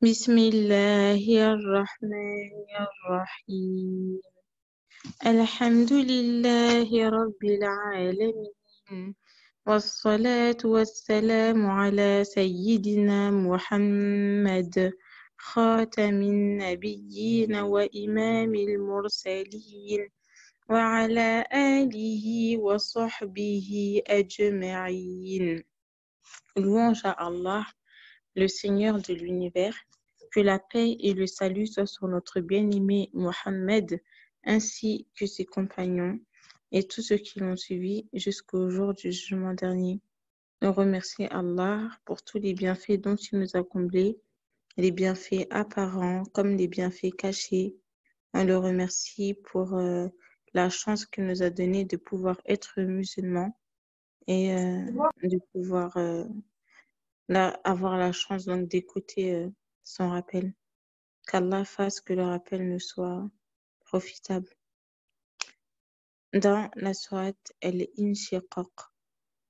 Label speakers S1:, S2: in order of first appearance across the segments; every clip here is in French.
S1: بسم الله الرحمن الرحيم الحمد لله رب العالمين والصلاة والسلام على سيدنا محمد خاتم النبيين وإمام المرسلين وعلى آله وصحبه أجمعين. Louange à Allah, le Seigneur de l'univers, que la paix et le salut soient sur notre bien-aimé Mohammed, ainsi que ses compagnons et tous ceux qui l'ont suivi jusqu'au jour du jugement dernier. Nous remercions Allah pour tous les bienfaits dont il nous a comblés, les bienfaits apparents comme les bienfaits cachés. On le remercie pour la chance qu'il nous a donnée de pouvoir être musulmans et de pouvoir avoir la chance donc d'écouter son rappel. Qu'Allah fasse que le rappel nous soit profitable. Dans la sourate Al-Inshiqaq,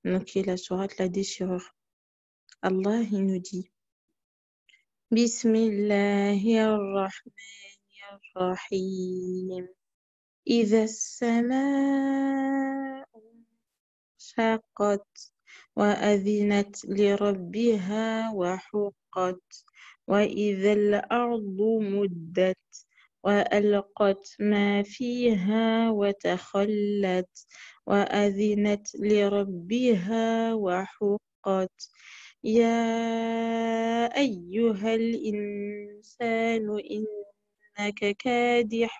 S1: donc qui est la sourate la déchirure, Allah il nous dit Bismillahirrahmanirrahim إذا السماء انشقت وأذنت لربها وحقت وإذا الأرض مدت وألقت ما فيها وتخلت وأذنت لربها وحقت يا أيها الإنسان إنك كادح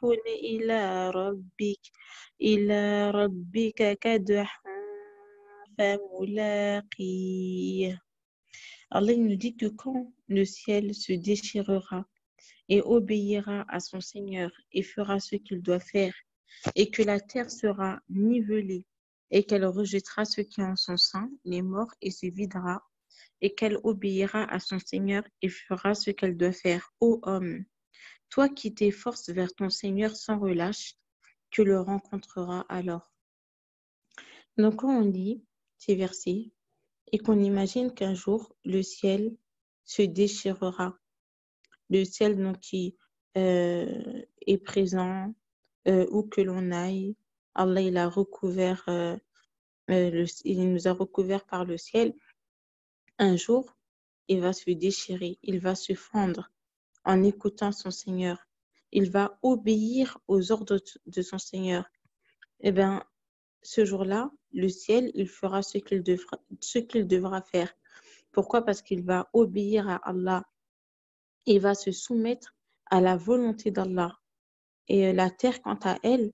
S1: إلى ربك كدحا فملاقيه. Allah nous dit que quand le ciel se déchirera et obéira à son Seigneur et fera ce qu'il doit faire, et que la terre sera nivelée, et qu'elle rejettera ce qui est en son sein, les morts, et se videra, et qu'elle obéira à son Seigneur et fera ce qu'elle doit faire. Ô homme, toi qui t'efforces vers ton Seigneur sans relâche, tu le rencontreras alors. Donc quand on lit ces versets, et qu'on imagine qu'un jour, le ciel se déchirera, le ciel donc qui est présent où que l'on aille. Allah il a recouvert il nous a recouvert par le ciel. Un jour, il va se déchirer, il va se fendre en écoutant son Seigneur. Il va obéir aux ordres de son Seigneur. Eh bien, ce jour-là, le ciel, il fera ce qu'il devra faire. Pourquoi? Parce qu'il va obéir à Allah. Il va se soumettre à la volonté d'Allah. Et la terre, quant à elle,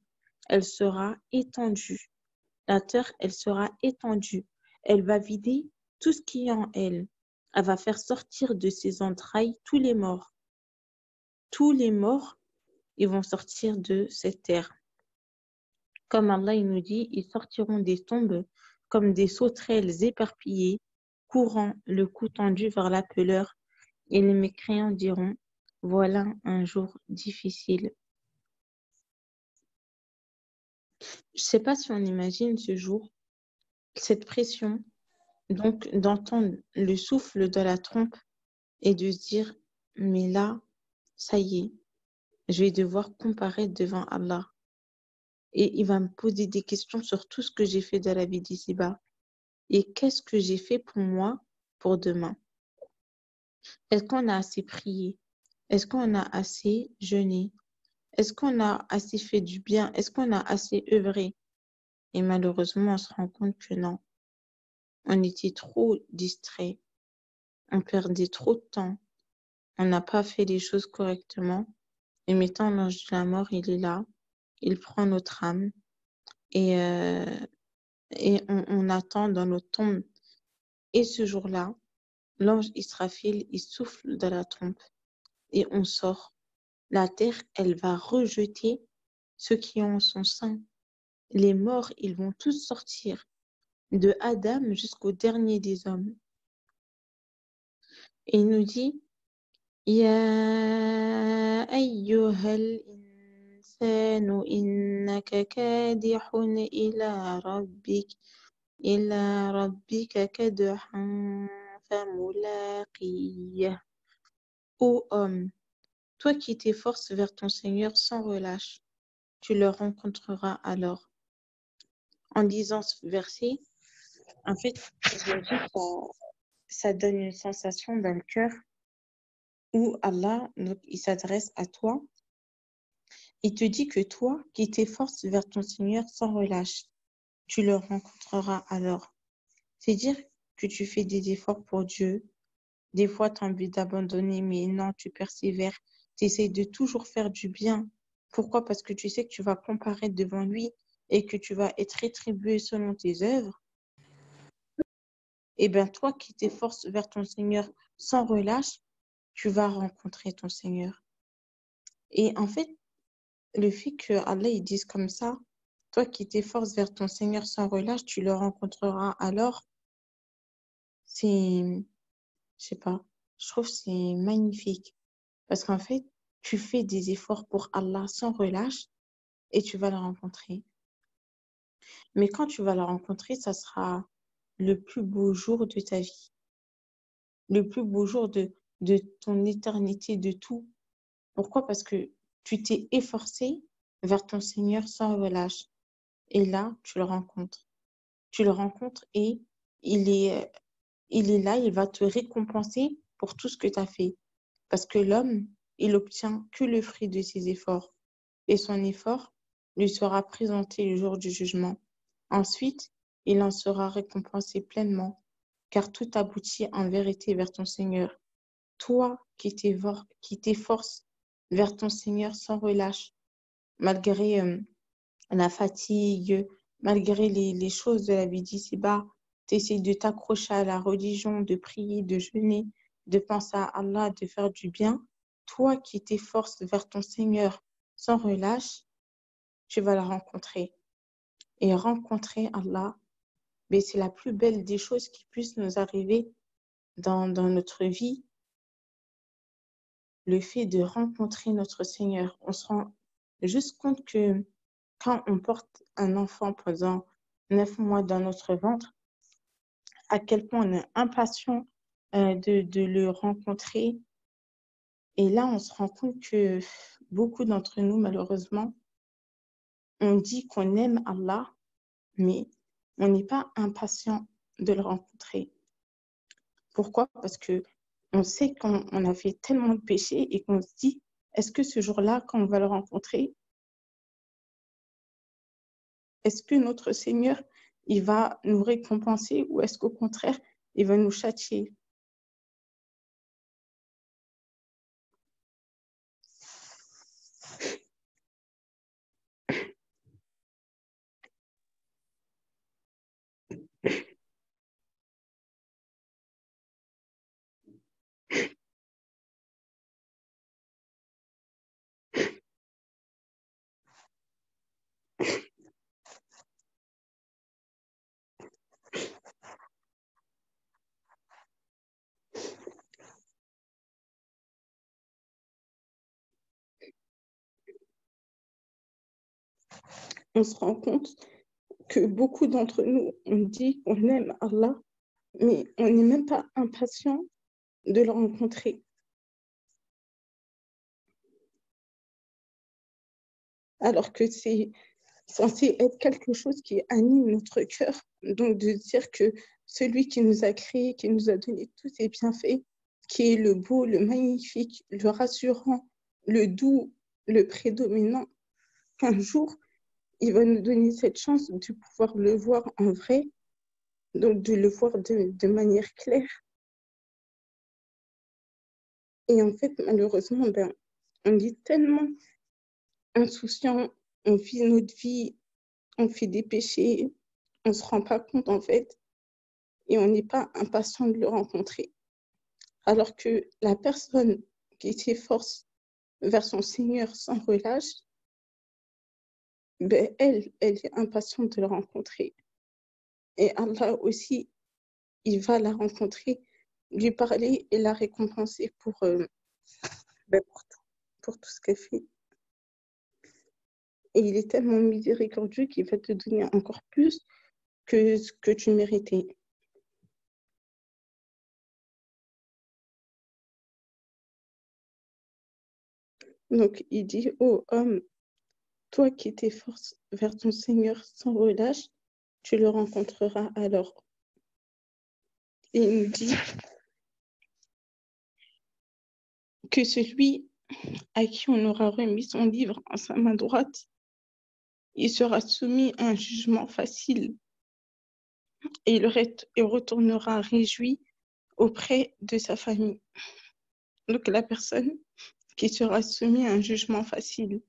S1: elle sera étendue. La terre, elle sera étendue. Elle va vider tout ce qui est en elle. Elle va faire sortir de ses entrailles tous les morts. Tous les morts, ils vont sortir de cette terre. Comme Allah il nous dit, ils sortiront des tombes comme des sauterelles éparpillées, courant le cou tendu vers la peleur. Et les mécréants diront, voilà un jour difficile. Je ne sais pas si on imagine ce jour, cette pression, donc d'entendre le souffle de la trompe et de se dire, mais là, ça y est, je vais devoir comparaître devant Allah. Et il va me poser des questions sur tout ce que j'ai fait de la vie d'ici-bas. Et qu'est-ce que j'ai fait pour moi, pour demain? Est-ce qu'on a assez prié? Est-ce qu'on a assez jeûné? Est-ce qu'on a assez fait du bien? Est-ce qu'on a assez œuvré? Et malheureusement, on se rend compte que non. On était trop distrait. On perdait trop de temps. On n'a pas fait les choses correctement. Et maintenant, l'ange de la mort, il est là. Il prend notre âme. Et on attend dans notre tombe. Et ce jour-là, l'ange Israfil, il souffle dans la trompe. Et on sort. La terre, elle va rejeter ceux qui ont son sein. Les morts, ils vont tous sortir, de Adam jusqu'au dernier des hommes. Et il nous dit, Ya ayyuhal insanu innaka kadihun ila rabbika kadhan famulaqiyah. Ô homme, toi qui t'efforces vers ton Seigneur sans relâche, tu le rencontreras alors. En lisant ce verset, en fait, ça donne une sensation dans le cœur où Allah, donc, il s'adresse à toi. Il te dit que toi qui t'efforces vers ton Seigneur sans relâche, tu le rencontreras alors. C'est dire que tu fais des efforts pour Dieu. Des fois, tu as envie d'abandonner, mais non, tu persévères. Tu essaies de toujours faire du bien. Pourquoi? Parce que tu sais que tu vas comparaître devant lui et que tu vas être rétribué selon tes œuvres. Et bien, toi qui t'efforces vers ton Seigneur sans relâche, tu vas rencontrer ton Seigneur. Et en fait, le fait que Allah il dise comme ça, toi qui t'efforces vers ton Seigneur sans relâche, tu le rencontreras alors. C'est, je sais pas, je trouve que c'est magnifique. Parce qu'en fait, tu fais des efforts pour Allah sans relâche et tu vas le rencontrer. Mais quand tu vas le rencontrer, ça sera le plus beau jour de ta vie, le plus beau jour de ton éternité, de tout. Pourquoi? Parce que tu t'es efforcé vers ton Seigneur sans relâche. Et là, tu le rencontres. Tu le rencontres et il est, il est là, il va te récompenser pour tout ce que tu as fait. Parce que l'homme, il obtient que le fruit de ses efforts. Et son effort lui sera présenté le jour du jugement. Ensuite, il en sera récompensé pleinement, car tout aboutit en vérité vers ton Seigneur. Toi qui t'efforces vers ton Seigneur sans relâche, malgré la fatigue, malgré les choses de la vie d'ici-bas, tu essaies de t'accrocher à la religion, de prier, de jeûner, de penser à Allah, de faire du bien. Toi qui t'efforces vers ton Seigneur sans relâche, tu vas la rencontrer. Et rencontrer Allah, mais c'est la plus belle des choses qui puissent nous arriver dans notre vie, le fait de rencontrer notre Seigneur. On se rend juste compte que quand on porte un enfant pendant 9 mois dans notre ventre, à quel point on est impatient de le rencontrer. Et là, on se rend compte que beaucoup d'entre nous, malheureusement, on dit qu'on aime Allah, mais on n'est pas impatient de le rencontrer. Pourquoi? Parce que on sait qu'on a fait tellement de péchés et qu'on se dit, est-ce que ce jour-là, quand on va le rencontrer, est-ce que notre Seigneur, il va nous récompenser ou est-ce qu'au contraire, il va nous châtier? On se rend compte que beaucoup d'entre nous, on dit qu'on aime Allah, mais on n'est même pas impatient de le rencontrer. Alors que c'est censé être quelque chose qui anime notre cœur. Donc de dire que celui qui nous a créés, qui nous a donné tous ses bienfaits, qui est le beau, le magnifique, le rassurant, le doux, le prédominant, un jour, il va nous donner cette chance de pouvoir le voir en vrai, donc de le voir de manière claire. Et en fait, malheureusement, on est tellement insouciant, on vit notre vie, on fait des péchés, on ne se rend pas compte en fait, et on n'est pas impatient de le rencontrer. Alors que la personne qui s'efforce vers son Seigneur sans relâche, elle est impatiente de le rencontrer. Et Allah aussi, il va la rencontrer, lui parler et la récompenser pour tout ce qu'elle fait. Et il est tellement miséricordieux qu'il va te donner encore plus que ce que tu méritais.
S2: Donc, il dit, ô homme, toi qui t'efforces vers ton Seigneur sans relâche, tu le rencontreras alors. Et il nous dit que celui à qui on aura remis son livre en sa main droite, il sera soumis à un jugement facile et il retournera réjoui auprès de sa famille. Donc la personne qui sera soumise à un jugement facile,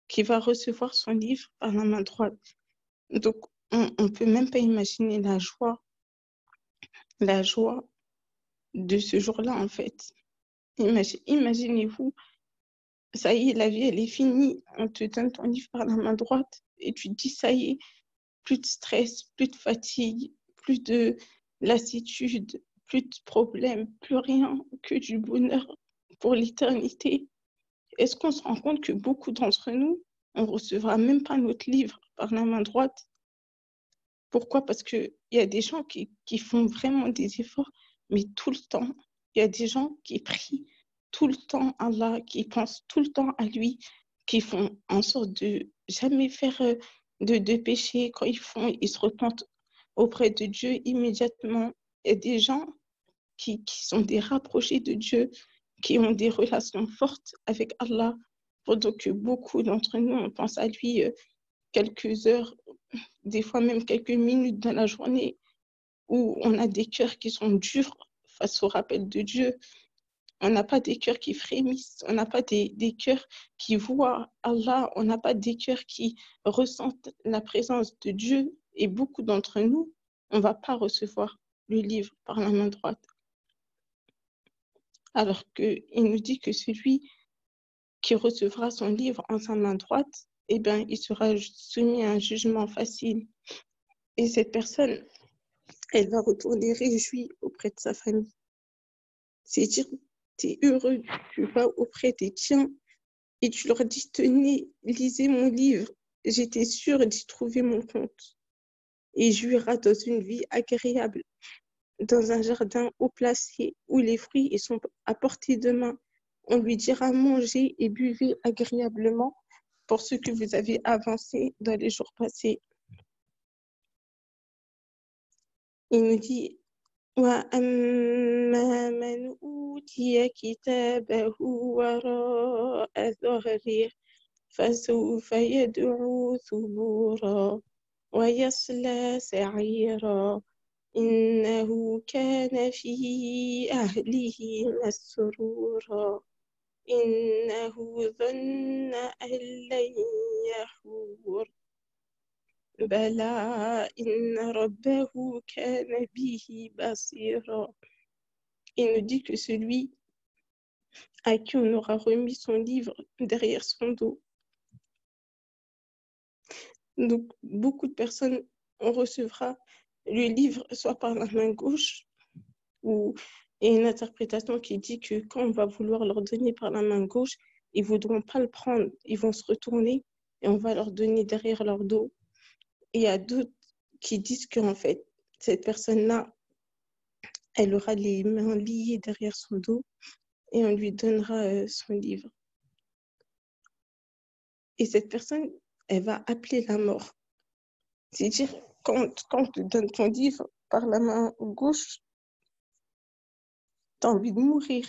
S2: qui va recevoir son livre par la main droite. Donc on ne peut même pas imaginer la joie de ce jour-là en fait. Imaginez-vous, ça y est, la vie elle est finie, on te donne ton livre par la main droite et tu te dis ça y est, plus de stress, plus de fatigue, plus de lassitude, plus de problèmes, plus rien que du bonheur pour l'éternité. Est-ce qu'on se rend compte que beaucoup d'entre nous, on ne recevra même pas notre livre par la main droite? Pourquoi? Parce qu'il y a des gens qui font vraiment des efforts, mais tout le temps. Il y a des gens qui prient tout le temps à Allah, qui pensent tout le temps à lui, qui font en sorte de jamais faire de péché. Quand ils font, ils se repentent auprès de Dieu immédiatement. Il y a des gens qui sont des rapprochés de Dieu, qui ont des relations fortes avec Allah, pendant que beaucoup d'entre nous, on pense à lui quelques heures, des fois même quelques minutes dans la journée, où on a des cœurs qui sont durs face au rappel de Dieu. On n'a pas des cœurs qui frémissent, on n'a pas des cœurs qui voient Allah, on n'a pas des cœurs qui ressentent la présence de Dieu. Et beaucoup d'entre nous, on ne va pas recevoir le livre par la main droite. Alors qu'il nous dit que celui qui recevra son livre en sa main droite, eh bien, il sera soumis à un jugement facile. Et cette personne, elle va retourner réjouie auprès de sa famille. C'est dire, tu es heureux, tu vas auprès des tiens et tu leur dis, tenez, lisez mon livre, j'étais sûre d'y trouver mon compte. Et jouira dans une vie agréable, dans un jardin haut placé, où les fruits ils sont à portée de main. On lui dira, mangez et buvez agréablement pour ce que vous avez avancé dans les jours passés. Il nous dit, وَأَمَّا مَنْ أُوتِيَ كِتَابَهُ وَرَاءَ ظَهْرِهِ فسوف يدعو ثبورا ويصلى سعيرا إنه كان في أهله مسرورا إنه ظن أن لن يحور بلى إن ربه كان به بصيرا. Il nous dit que celui à qui on aura remis son livre derrière son dos. Donc, beaucoup de personnes, on recevra le livre soit par la main gauche, ou il y a une interprétation qui dit que quand on va vouloir leur donner par la main gauche, ils ne voudront pas le prendre, ils vont se retourner et on va leur donner derrière leur dos. Et il y a d'autres qui disent qu'en fait, cette personne-là, elle aura les mains liées derrière son dos et on lui donnera son livre. Et cette personne, elle va appeler la mort. C'est-à-dire, quand on te donne ton livre par la main gauche, tu as envie de mourir.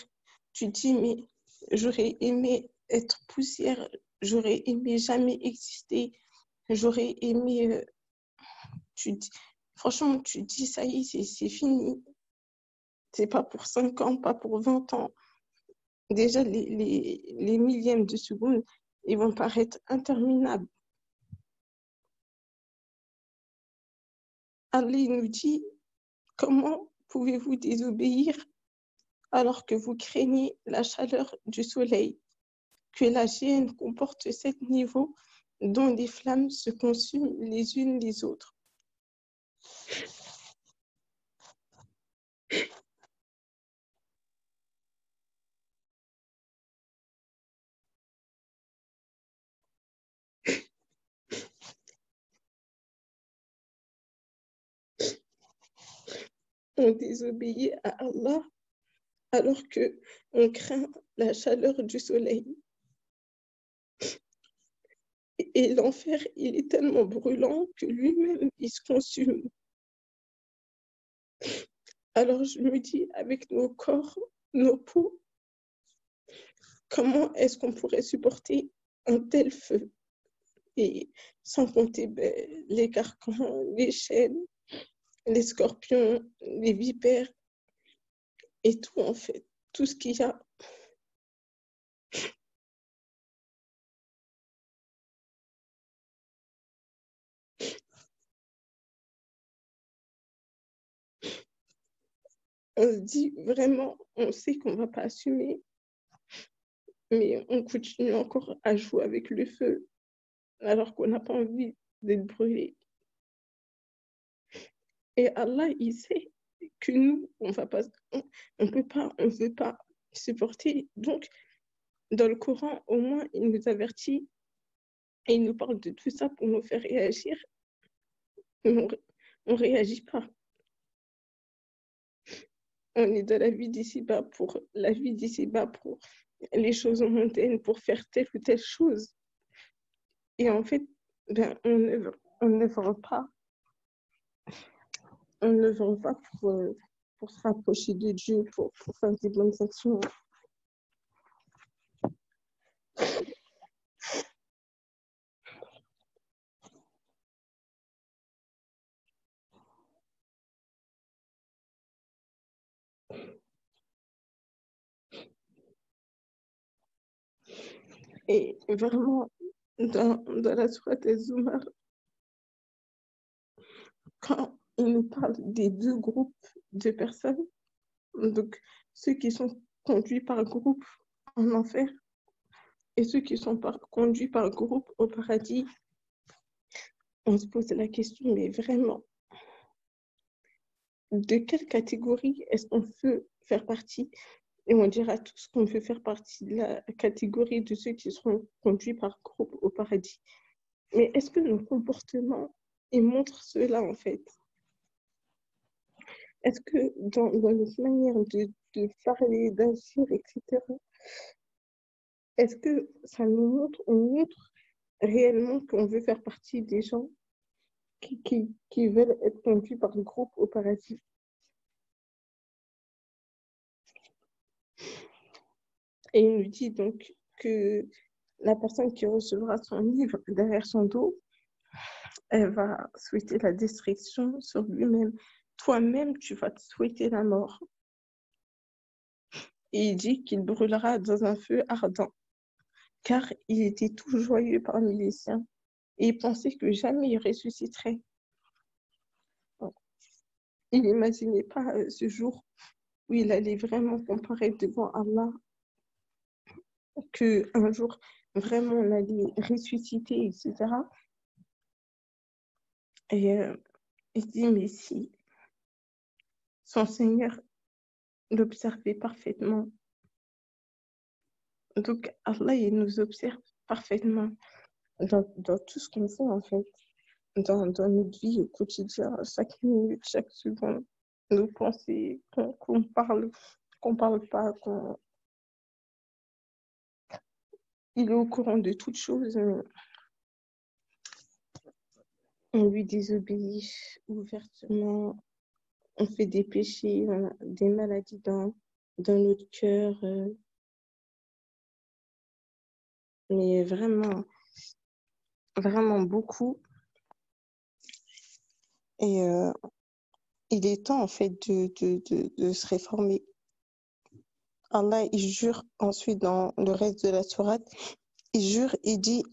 S2: Tu te dis, mais j'aurais aimé être poussière, j'aurais aimé jamais exister, j'aurais aimé... franchement, tu te dis, ça y est, c'est fini. C'est pas pour 5 ans, pas pour 20 ans. Déjà, les millièmes de seconde, ils vont paraître interminables. Allah nous dit, comment pouvez-vous désobéir alors que vous craignez la chaleur du soleil, que la géhenne comporte 7 niveaux dont les flammes se consument les unes les autres. On désobéit à Allah alors qu'on craint la chaleur du soleil. Et l'enfer, il est tellement brûlant que lui-même, il se consume. Alors je me dis, avec nos corps, nos peaux, comment est-ce qu'on pourrait supporter un tel feu? Et sans compter les carcans, les chaînes, les scorpions, les vipères et tout en fait, tout ce qu'il y a. On se dit vraiment, on sait qu'on ne va pas assumer, mais on continue encore à jouer avec le feu alors qu'on n'a pas envie d'être brûlé. Et Allah, il sait que nous, on va pas, on peut pas, on veut pas supporter. Donc, dans le Coran, au moins, il nous avertit et il nous parle de tout ça pour nous faire réagir. Mais on réagit pas. On est dans la vie d'ici-bas pour la vie d'ici-bas, pour les choses mondaines, pour faire telle ou telle chose. Et en fait, ben, on n'œuvre pas. On n'œuvre pas pour se rapprocher de Dieu, pour faire des bonnes actions. Et vraiment, dans la sourate Az-Zumar, quand il nous parle des deux groupes de personnes, donc ceux qui sont conduits par groupe en enfer et ceux qui sont conduits par groupe au paradis, on se pose la question, mais vraiment, de quelle catégorie est-ce qu'on peut faire partie? Et on dira tous qu'on peut faire partie de la catégorie de ceux qui seront conduits par groupe au paradis. Mais est-ce que nos comportements ils montrent cela en fait? Est-ce que dans notre manière de parler, d'agir, etc., est-ce que ça nous montre, on montre réellement qu'on veut faire partie des gens qui veulent être conduits par le groupe au paradis? Et il nous dit donc que la personne qui recevra son livre derrière son dos, elle va souhaiter la destruction sur lui-même. Toi-même, tu vas te souhaiter la mort. Et il dit qu'il brûlera dans un feu ardent, car il était tout joyeux parmi les siens, et il pensait que jamais il ressusciterait. Il n'imaginait pas ce jour où il allait vraiment comparaître devant Allah, qu'un jour, vraiment, on allait ressusciter, etc. Et il dit, mais si son Seigneur l'observait parfaitement, donc Allah, il nous observe parfaitement dans tout ce qu'on fait, en fait, dans notre vie au quotidien, chaque minute, chaque seconde, nos pensées, qu'on parle pas, il est au courant de toutes choses, mais on lui désobéit ouvertement, on fait des péchés, on a des maladies dans notre cœur, mais vraiment, vraiment beaucoup. Et il est temps, en fait, de se réformer. Allah, il jure ensuite dans le reste de la sourate, il jure, il dit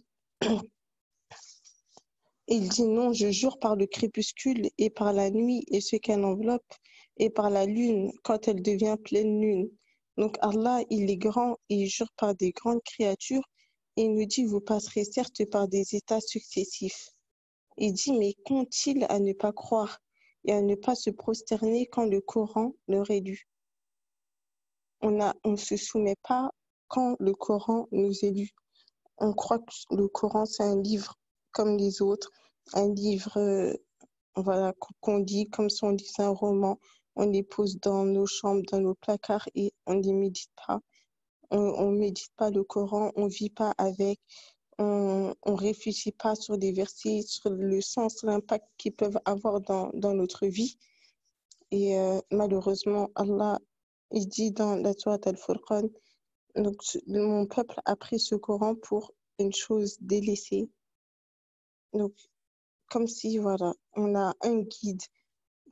S2: non, je jure par le crépuscule et par la nuit et ce qu'elle enveloppe et par la lune quand elle devient pleine lune. Donc Allah, il est grand et il jure par des grandes créatures et il nous dit, vous passerez certes par des états successifs. Il dit, mais qu'ont-ils à ne pas croire et à ne pas se prosterner quand le Coran leur est lu? On se soumet pas quand le Coran nous est lu. On croit que le Coran, c'est un livre comme les autres, un livre voilà, qu'on lit comme si on lisait un roman. On les pose dans nos chambres, dans nos placards et on ne les médite pas. On ne médite pas le Coran, on ne vit pas avec, on réfléchit pas sur des versets, sur le sens, l'impact qu'ils peuvent avoir dans notre vie. Et malheureusement, Allah, il dit dans la sourate Al-Furqan, donc mon peuple a pris ce Coran pour une chose délaissée. Donc, comme si, voilà, on a un guide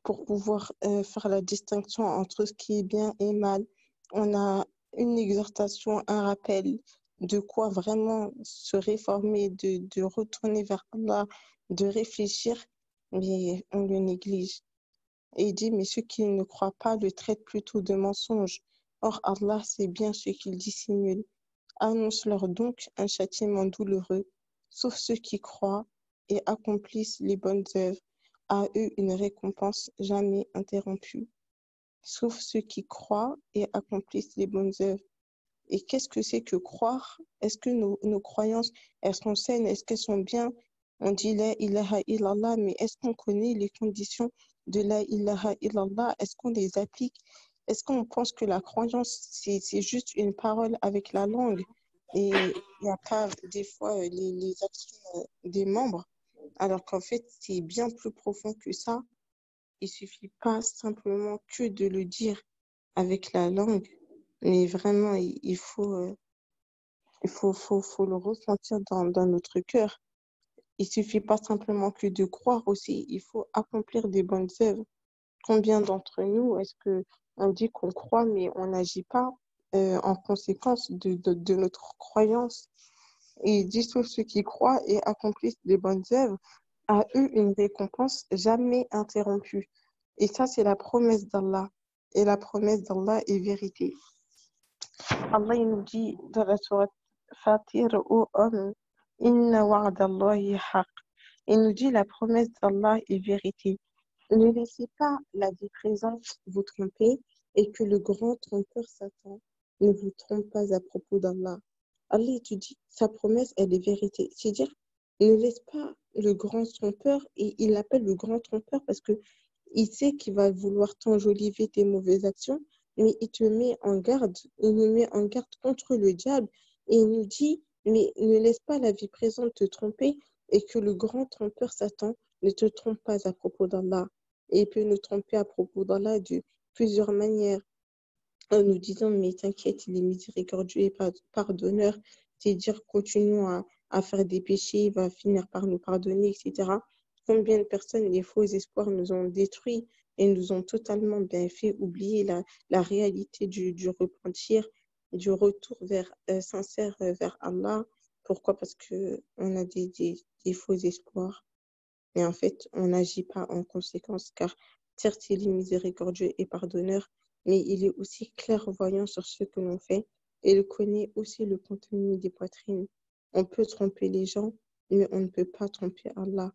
S2: pour pouvoir faire la distinction entre ce qui est bien et mal. On a une exhortation, un rappel de quoi vraiment se réformer, de retourner vers Allah, de réfléchir, mais on le néglige. Et il dit, mais ceux qui ne croient pas le traitent plutôt de mensonge. Or, Allah sait bien ce qu'ils dissimulent. Annonce-leur donc un châtiment douloureux, sauf ceux qui croient et accomplissent les bonnes œuvres. À eux une récompense jamais interrompue. Sauf ceux qui croient et accomplissent les bonnes œuvres. Et qu'est-ce que c'est que croire? Est-ce que nos croyances, elles sont saines? Est-ce qu'elles sont bien? On dit la ilaha illallah, mais est-ce qu'on connaît les conditions de la ilaha illallah? Est-ce qu'on les applique? Est-ce qu'on pense que la croyance, c'est juste une parole avec la langue et il n'y a pas des fois les actions des membres, alors qu'en fait, c'est bien plus profond que ça. Il suffit pas simplement que de le dire avec la langue, mais vraiment, il faut le ressentir dans notre cœur. Il suffit pas simplement que de croire aussi, il faut accomplir des bonnes œuvres. Combien d'entre nous, est-ce que on dit qu'on croit, mais on n'agit pas en conséquence de notre croyance? Et il dit, sauf ceux qui croient et accomplissent des bonnes œuvres, a eu une récompense jamais interrompue. Et ça, c'est la promesse d'Allah. Et la promesse d'Allah est vérité. Allah il nous dit dans la sourate Fatir, ô homme, inna wa'dallahi haq. Il nous dit la promesse d'Allah est vérité. Ne laissez pas la vie présente vous tromper et que le grand trompeur Satan ne vous trompe pas à propos d'Allah. Allah te dit, sa promesse, elle est vérité. C'est-à-dire, ne laisse pas le grand trompeur, et il l'appelle le grand trompeur parce que il sait qu'il va vouloir t'enjoliver tes mauvaises actions, mais il te met en garde, il nous met en garde contre le diable et il nous dit, mais ne laisse pas la vie présente te tromper et que le grand trompeur Satan ne te trompe pas à propos d'Allah. Et il peut nous tromper à propos d'Allah de plusieurs manières en nous disant, mais t'inquiète, il est miséricordieux et pardonneur. C'est-à-dire, continuons à faire des péchés, il va finir par nous pardonner, etc. Combien de personnes, les faux espoirs nous ont détruits et nous ont totalement bien fait oublier la réalité du repentir, du retour sincère vers Allah. Pourquoi? Parce qu'on a des faux espoirs. Et en fait, on n'agit pas en conséquence, car certes, il est miséricordieux et pardonneur, mais il est aussi clairvoyant sur ce que l'on fait et il connaît aussi le contenu des poitrines. On peut tromper les gens, mais on ne peut pas tromper Allah.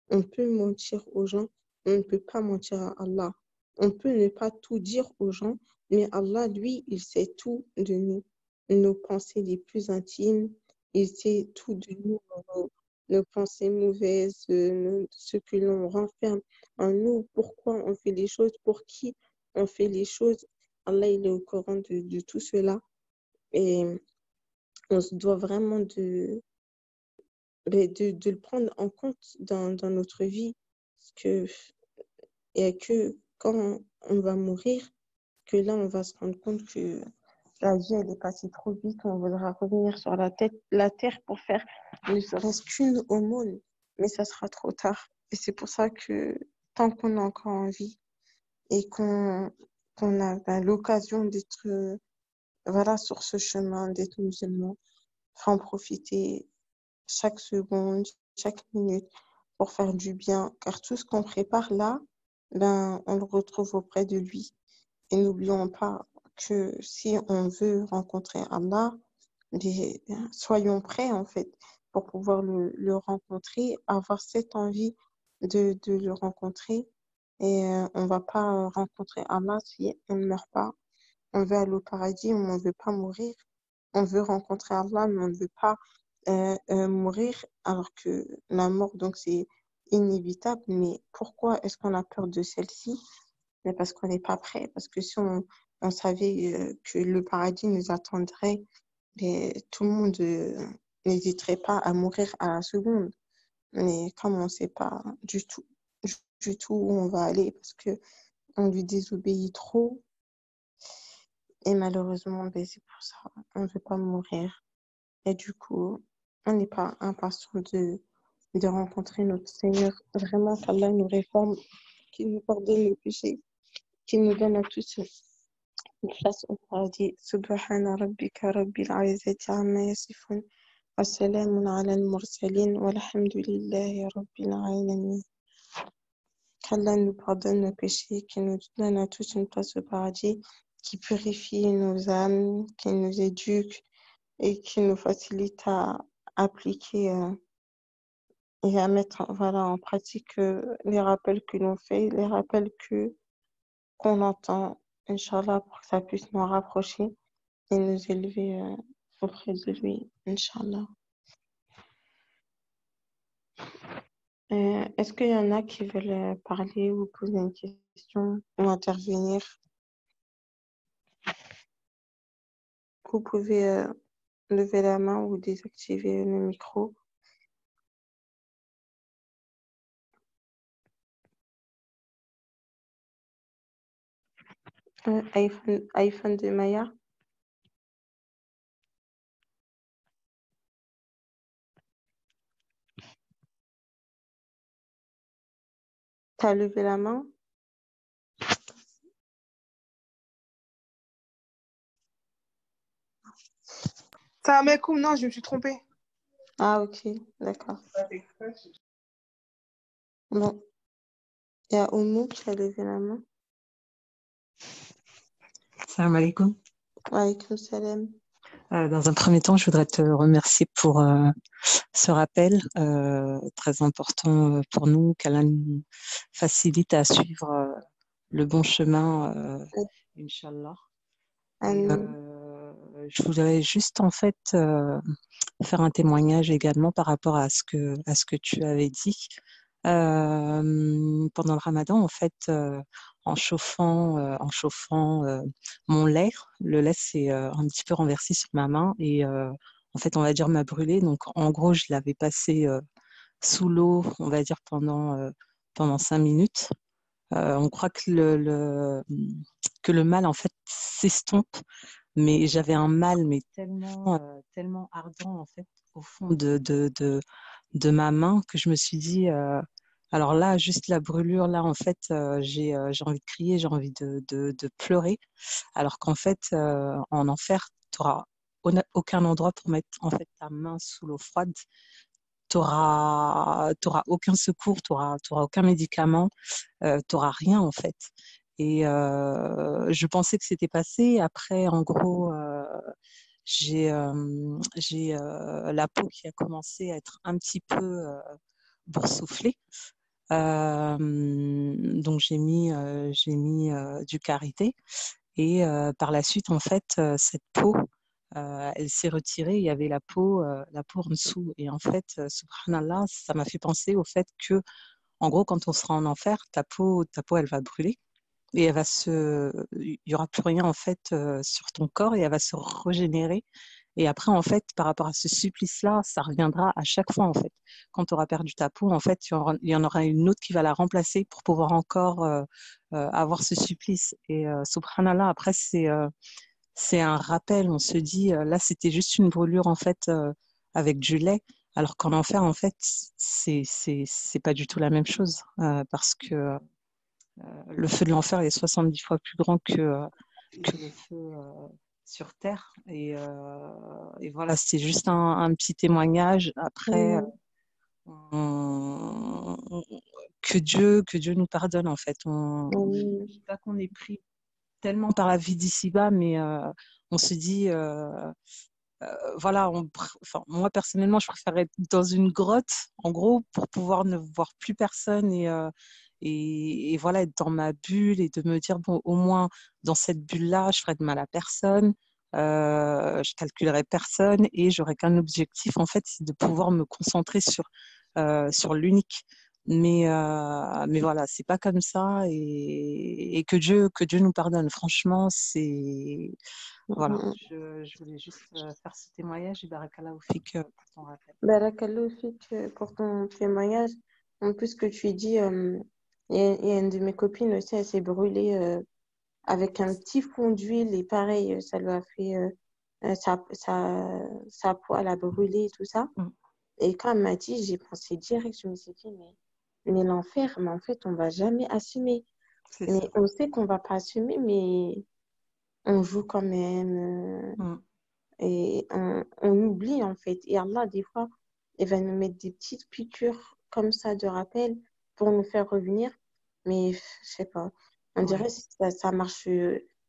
S2: On peut mentir aux gens, on ne peut pas mentir à Allah. On peut ne pas tout dire aux gens, mais Allah, lui, il sait tout de nous, nos pensées les plus intimes, il sait tout de nous, nos pensées mauvaises, ce que l'on renferme en nous, pourquoi on fait les choses, pour qui on fait les choses. Allah, il est au courant de tout cela et on se doit vraiment de le prendre en compte dans notre vie. Parce que, et que quand on va mourir, que là, on va se rendre compte que la vie, elle est passée trop vite, on voudra revenir sur la terre pour faire ne serait-ce qu'une aumône, mais ça sera trop tard. Et c'est pour ça que tant qu'on est encore en vie et qu'on a l'occasion d'être voilà, sur ce chemin, d'être musulman, faut en profiter chaque seconde, chaque minute pour faire du bien, car tout ce qu'on prépare là, ben, on le retrouve auprès de lui. Et n'oublions pas que si on veut rencontrer Allah, soyons prêts en fait pour pouvoir le rencontrer, avoir cette envie de le rencontrer. Et on ne va pas rencontrer Allah si on ne meurt pas. On veut aller au paradis, mais on ne veut pas mourir. On veut rencontrer Allah, mais on ne veut pas mourir, alors que la mort, donc, c'est inévitable. Mais pourquoi est-ce qu'on a peur de celle-ci? Mais parce qu'on n'est pas prêt. Parce que si on savait que le paradis nous attendrait, mais tout le monde n'hésiterait pas à mourir à la seconde. Mais comme on ne sait pas du tout où on va aller parce que on lui désobéit trop, et malheureusement, ben, c'est pour ça, on ne veut pas mourir. Et du coup, on n'est pas impatient de rencontrer notre Seigneur. Vraiment, qu'Allah nous réforme, qu'il nous pardonne nos péchés, qu'il nous donne à tous une place au paradis. Subhana rabbika rabbil izzati amma yasifun. Wa salamun ala al-mursalin. Walhamdulillahi rabbil alamin. Qu'Allah nous pardonne nos péchés, qu'il nous donne à tous une place au paradis, qui purifie nos âmes, qui nous éduque et qui nous facilite à appliquer et à mettre en pratique les rappels que l'on fait, les rappels qu'on entend, Inch'Allah, pour que ça puisse nous rapprocher et nous élever auprès de lui, Inch'Allah. Est-ce qu'il y en a qui veulent parler ou poser une question ou intervenir? Vous pouvez lever la main ou désactiver le micro. iPhone de Maya. T'as levé la main?
S3: C'est un mec ou non, je me suis trompée.
S2: Ah, ok, d'accord. Bon, il y a Oumou qui a levé la main.
S4: Salam alaikum.
S2: Wa alaykoum salam.
S4: Dans un premier temps, je voudrais te remercier pour ce rappel très important pour nous, qu'Allah nous facilite à suivre le bon chemin, Inch'Allah. Et, je voudrais juste en fait faire un témoignage également par rapport à ce que tu avais dit. Pendant le Ramadan, en fait, en chauffant mon lait, le lait s'est un petit peu renversé sur ma main et en fait, on va dire m'a brûlé. Donc, en gros, je l'avais passé sous l'eau, on va dire pendant 5 minutes. On croit que que le mal en fait s'estompe, mais j'avais un mal mais tellement ardent en fait au fond de ma main que je me suis dit alors là juste la brûlure là en fait j'ai envie de crier, j'ai envie de pleurer, alors qu'en fait en enfer tu n'auras aucun endroit pour mettre en fait ta main sous l'eau froide. T'auras aucun secours, t'auras aucun médicament, t'auras rien en fait. Et je pensais que c'était passé. Après, en gros, j'ai la peau qui a commencé à être un petit peu boursouflée. Donc j'ai mis du karité. Et par la suite, en fait, cette peau, elle s'est retirée. Il y avait la peau en dessous. Et en fait, subhanallah, ça m'a fait penser au fait que, en gros, quand on sera en enfer, ta peau, elle va brûler et il y aura plus rien en fait sur ton corps et elle va se régénérer. Et après, en fait, par rapport à ce supplice-là, ça reviendra à chaque fois, en fait. Quand tu auras perdu ta peau, en fait, il y en aura une autre qui va la remplacer pour pouvoir encore avoir ce supplice. Et subhanallah, après, c'est un rappel. On se dit, là, c'était juste une brûlure, en fait, avec du lait. Alors qu'en enfer, en fait, c'est pas du tout la même chose. Parce que le feu de l'enfer est 70 fois plus grand que le feu sur Terre. Et voilà, c'est juste un petit témoignage. Après, que Dieu nous pardonne, en fait. Je ne dis pas qu'on est pris tellement par la vie d'ici-bas, mais on se dit, voilà, enfin, moi personnellement, je préférerais être dans une grotte, en gros, pour pouvoir ne voir plus personne et voilà, être dans ma bulle et de me dire, bon, au moins, dans cette bulle-là, je ferai de mal à personne, je calculerai personne et j'aurai qu'un objectif, en fait, c'est de pouvoir me concentrer sur l'unique. Mais voilà, c'est pas comme ça et que Dieu nous pardonne. Franchement, c'est voilà. Je voulais juste faire ce témoignage et barakallahu fik pour ton rappel.
S1: Barakallahu fik pour ton témoignage. En plus, que tu dis, il y a une de mes copines aussi, elle s'est brûlée avec un petit fond d'huile et pareil, ça lui a fait sa poêle a brûlé et tout ça.
S4: Mm.
S1: Et quand elle m'a dit, j'ai pensé direct, je me suis dit, mais l'enfer, mais en fait, on va jamais assumer.
S4: C'est
S1: Mais
S4: ça.
S1: on sait qu'on va pas assumer, mais on joue quand même
S4: Mm.
S1: et on oublie en fait. Et Allah, des fois, il va nous mettre des petites piqûres comme ça de rappel pour nous faire revenir. Mais je sais pas, on dirait
S4: Ouais,
S1: que ça marche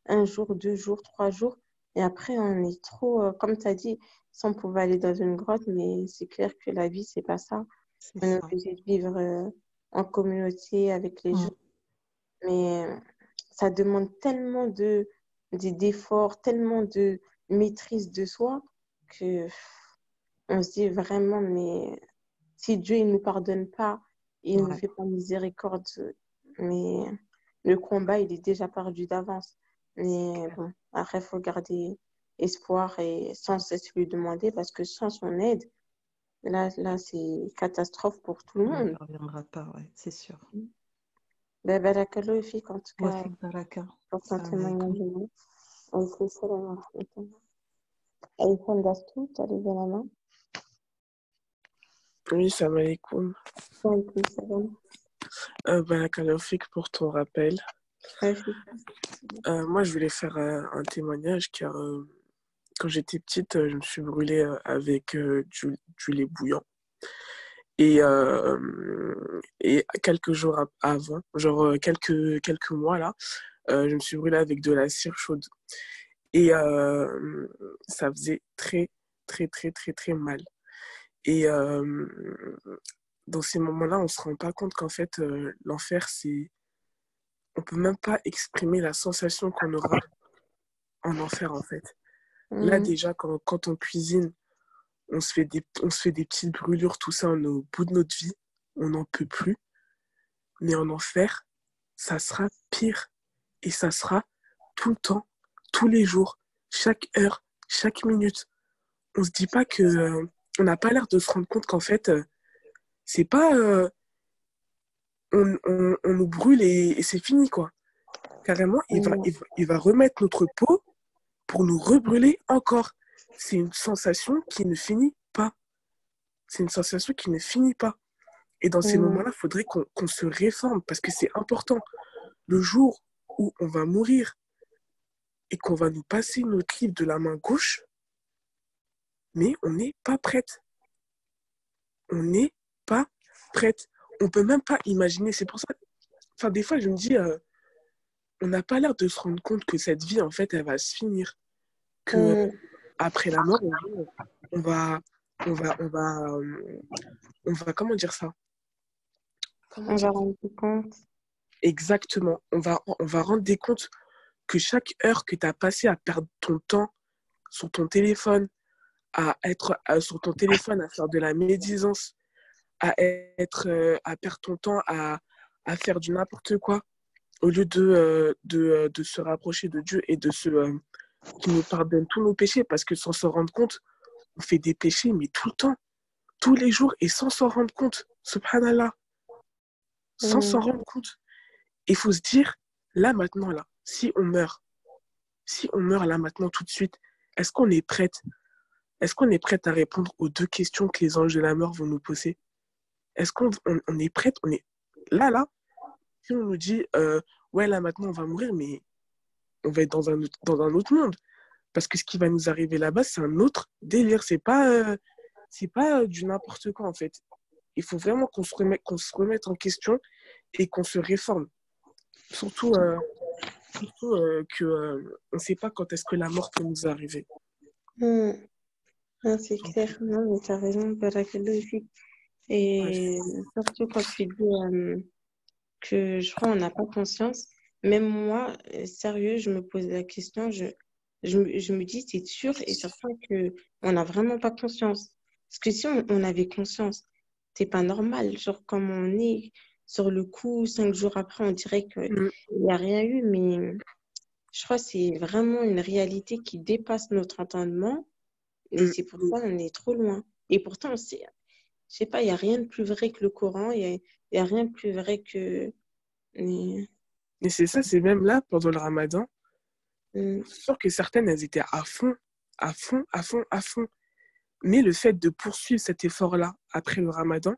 S1: un jour, 2 jours, 3 jours. Et après, on est trop, comme tu as dit, si on pouvait aller dans une grotte, mais c'est clair que la vie, c'est pas ça.
S4: c'est
S1: On est
S4: ça.
S1: obligé de vivre en communauté avec les gens.
S4: Mm.
S1: Mais ça demande tellement d'efforts, tellement de maîtrise de soi que on se dit vraiment, mais si Dieu il nous pardonne pas, il ne nous
S4: Ouais,
S1: fait pas miséricorde, mais le combat, il est déjà perdu d'avance.
S4: c'est
S1: Mais
S4: clair.
S1: bon, après, il faut garder espoir et sans cesse lui demander parce que sans son aide, là c'est catastrophe pour tout le
S4: On ne
S1: monde.
S4: parviendra pas, ouais, c'est sûr.
S1: Ben, barakallahu fik, en tout
S4: Wa
S1: cas,
S4: fik baraka.
S1: pour ton
S4: Salam alaikum.
S1: témoignage. عليكم السلام ورحمة الله. أيضا دستو تقريبا أنا.
S5: Oui, salam alaikum.
S1: وعليكم السلام.
S5: Barakallahu fik pour ton rappel.
S1: عافية.
S5: Moi, je voulais faire un témoignage car quand j'étais petite, je me suis brûlée avec du lait bouillant. Et quelques jours avant, genre quelques mois là, je me suis brûlée avec de la cire chaude. Et ça faisait très, très, très, très, très mal. Et dans ces moments-là, on ne se rend pas compte qu'en fait, l'enfer, c'est... On peut même pas exprimer la sensation qu'on aura en enfer, en fait. Là, déjà, quand on cuisine, on se fait des petites brûlures, tout ça, au bout de notre vie. On n'en peut plus. Mais en enfer, ça sera pire. Et ça sera tout le temps, tous les jours, chaque heure, chaque minute. On se dit pas que... on n'a pas l'air de se rendre compte qu'en fait, c'est pas... on nous brûle et c'est fini, quoi. Carrément, il va remettre notre peau pour nous rebrûler encore. C'est une sensation qui ne finit pas. C'est une sensation qui ne finit pas. Et dans ces moments-là, il faudrait qu'on se réforme parce que c'est important. Le jour où on va mourir et qu'on va nous passer notre livre de la main gauche, mais on n'est pas prête. On n'est pas prête. On ne peut même pas imaginer. C'est pour ça, enfin, des fois, je me dis, on n'a pas l'air de se rendre compte que cette vie, en fait, elle va se finir. Que après la mort, on va, on va, on va, on va, comment dire ça?
S1: On va rendre compte.
S5: Exactement. On va rendre des comptes que chaque heure que tu as passé à perdre ton temps sur ton téléphone, à être sur ton téléphone, à faire de la médisance, à perdre ton temps à faire du n'importe quoi, au lieu de se rapprocher de Dieu et qui nous pardonne tous nos péchés, parce que sans s'en rendre compte, on fait des péchés, mais tout le temps, tous les jours, et sans s'en rendre compte. Subhanallah. Sans s'en rendre compte. Il faut se dire, là, maintenant, là, si on meurt là, maintenant, tout de suite, est-ce qu'on est prête? Est-ce qu'on est prête à répondre aux 2 questions que les anges de la mort vont nous poser? Est-ce qu'on on est prête? On est... Là, si on nous dit, ouais, là, maintenant, on va mourir, mais on va être dans un autre monde. Parce que ce qui va nous arriver là-bas, c'est un autre délire. C'est pas du n'importe quoi, en fait. Il faut vraiment qu'on se remette en question et qu'on se réforme. Surtout qu'on ne sait pas quand est-ce que la mort peut nous arriver.
S1: Ah, c'est clair. Non, mais t'as raison, barakallahu fik. Et surtout quand tu dis que je crois qu'on n'a pas conscience. Même moi, sérieux, je me pose la question, je me dis, c'est sûr et certain qu'on n'a vraiment pas conscience. Parce que si on avait conscience, c'est pas normal. Genre, comme on est sur le coup, 5 jours après, on dirait qu'il
S5: Mm,
S1: n'y a rien eu, mais je crois que c'est vraiment une réalité qui dépasse notre entendement et
S5: mm.
S1: c'est pour ça qu'on est trop loin. Et pourtant, je sais pas, il n'y a rien de plus vrai que le Coran, y a rien de plus vrai que... mais,
S5: Et c'est ça, c'est même là, pendant le ramadan,
S1: mm,
S5: c'est sûr que certaines, elles étaient à fond, à fond, à fond, à fond. Mais le fait de poursuivre cet effort-là après le ramadan,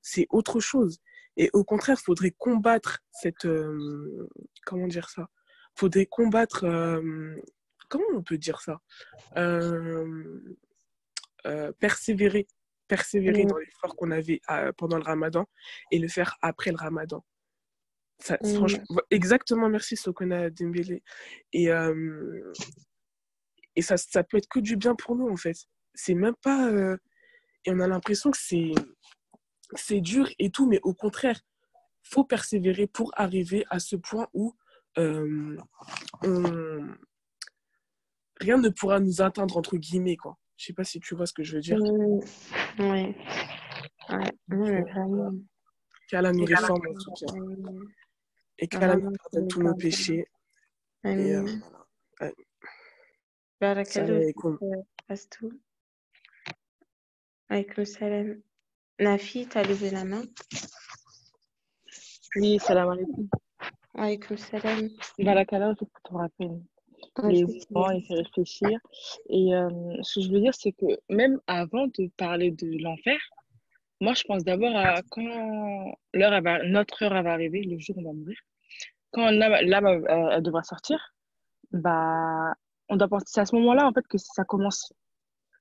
S5: c'est autre chose. Et au contraire, il faudrait combattre cette... comment dire ça? Faudrait combattre... comment on peut dire ça? Euh, persévérer. Persévérer
S1: mm,
S5: dans l'effort qu'on avait pendant le ramadan et le faire après le ramadan. Ça,
S1: mm,
S5: franchement, exactement, merci Sokona Dembélé. Et, euh, et ça peut être que du bien pour nous, en fait. C'est même pas... et on a l'impression que c'est dur et tout, mais au contraire, faut persévérer pour arriver à ce point où euh, on- rien ne pourra nous atteindre, entre guillemets, quoi. Je sais pas si tu vois ce que je veux dire.
S1: mm. Ouais, ouais,
S5: Donc,
S1: mais vraiment.
S5: qu'Allah nous
S1: Et que-
S5: réforme, en tout cas. Et qu'Allah nous
S1: Vraiment, je
S5: pardonne
S1: me
S5: tous nos
S1: pardonne.
S5: péchés. Et
S1: Amin.
S5: voilà.
S1: Barakallahu
S5: Salam
S1: fik,
S5: alaikum.
S1: Astou. Alaykoum salam. Nafi, t'as levé la main.
S6: Oui, salam alaikum.
S1: Alaykoum salam.
S6: Barakala, je te rappelle. Les
S1: Effectivement.
S6: mouvements, il fait réfléchir. Et ce que je veux dire, c'est que même avant de parler de l'enfer, moi, je pense d'abord à quand notre heure elle va arriver, le jour où on va mourir. Quand l'âme, elle devra sortir, bah, on doit penser, c'est à ce moment-là, en fait, que ça commence.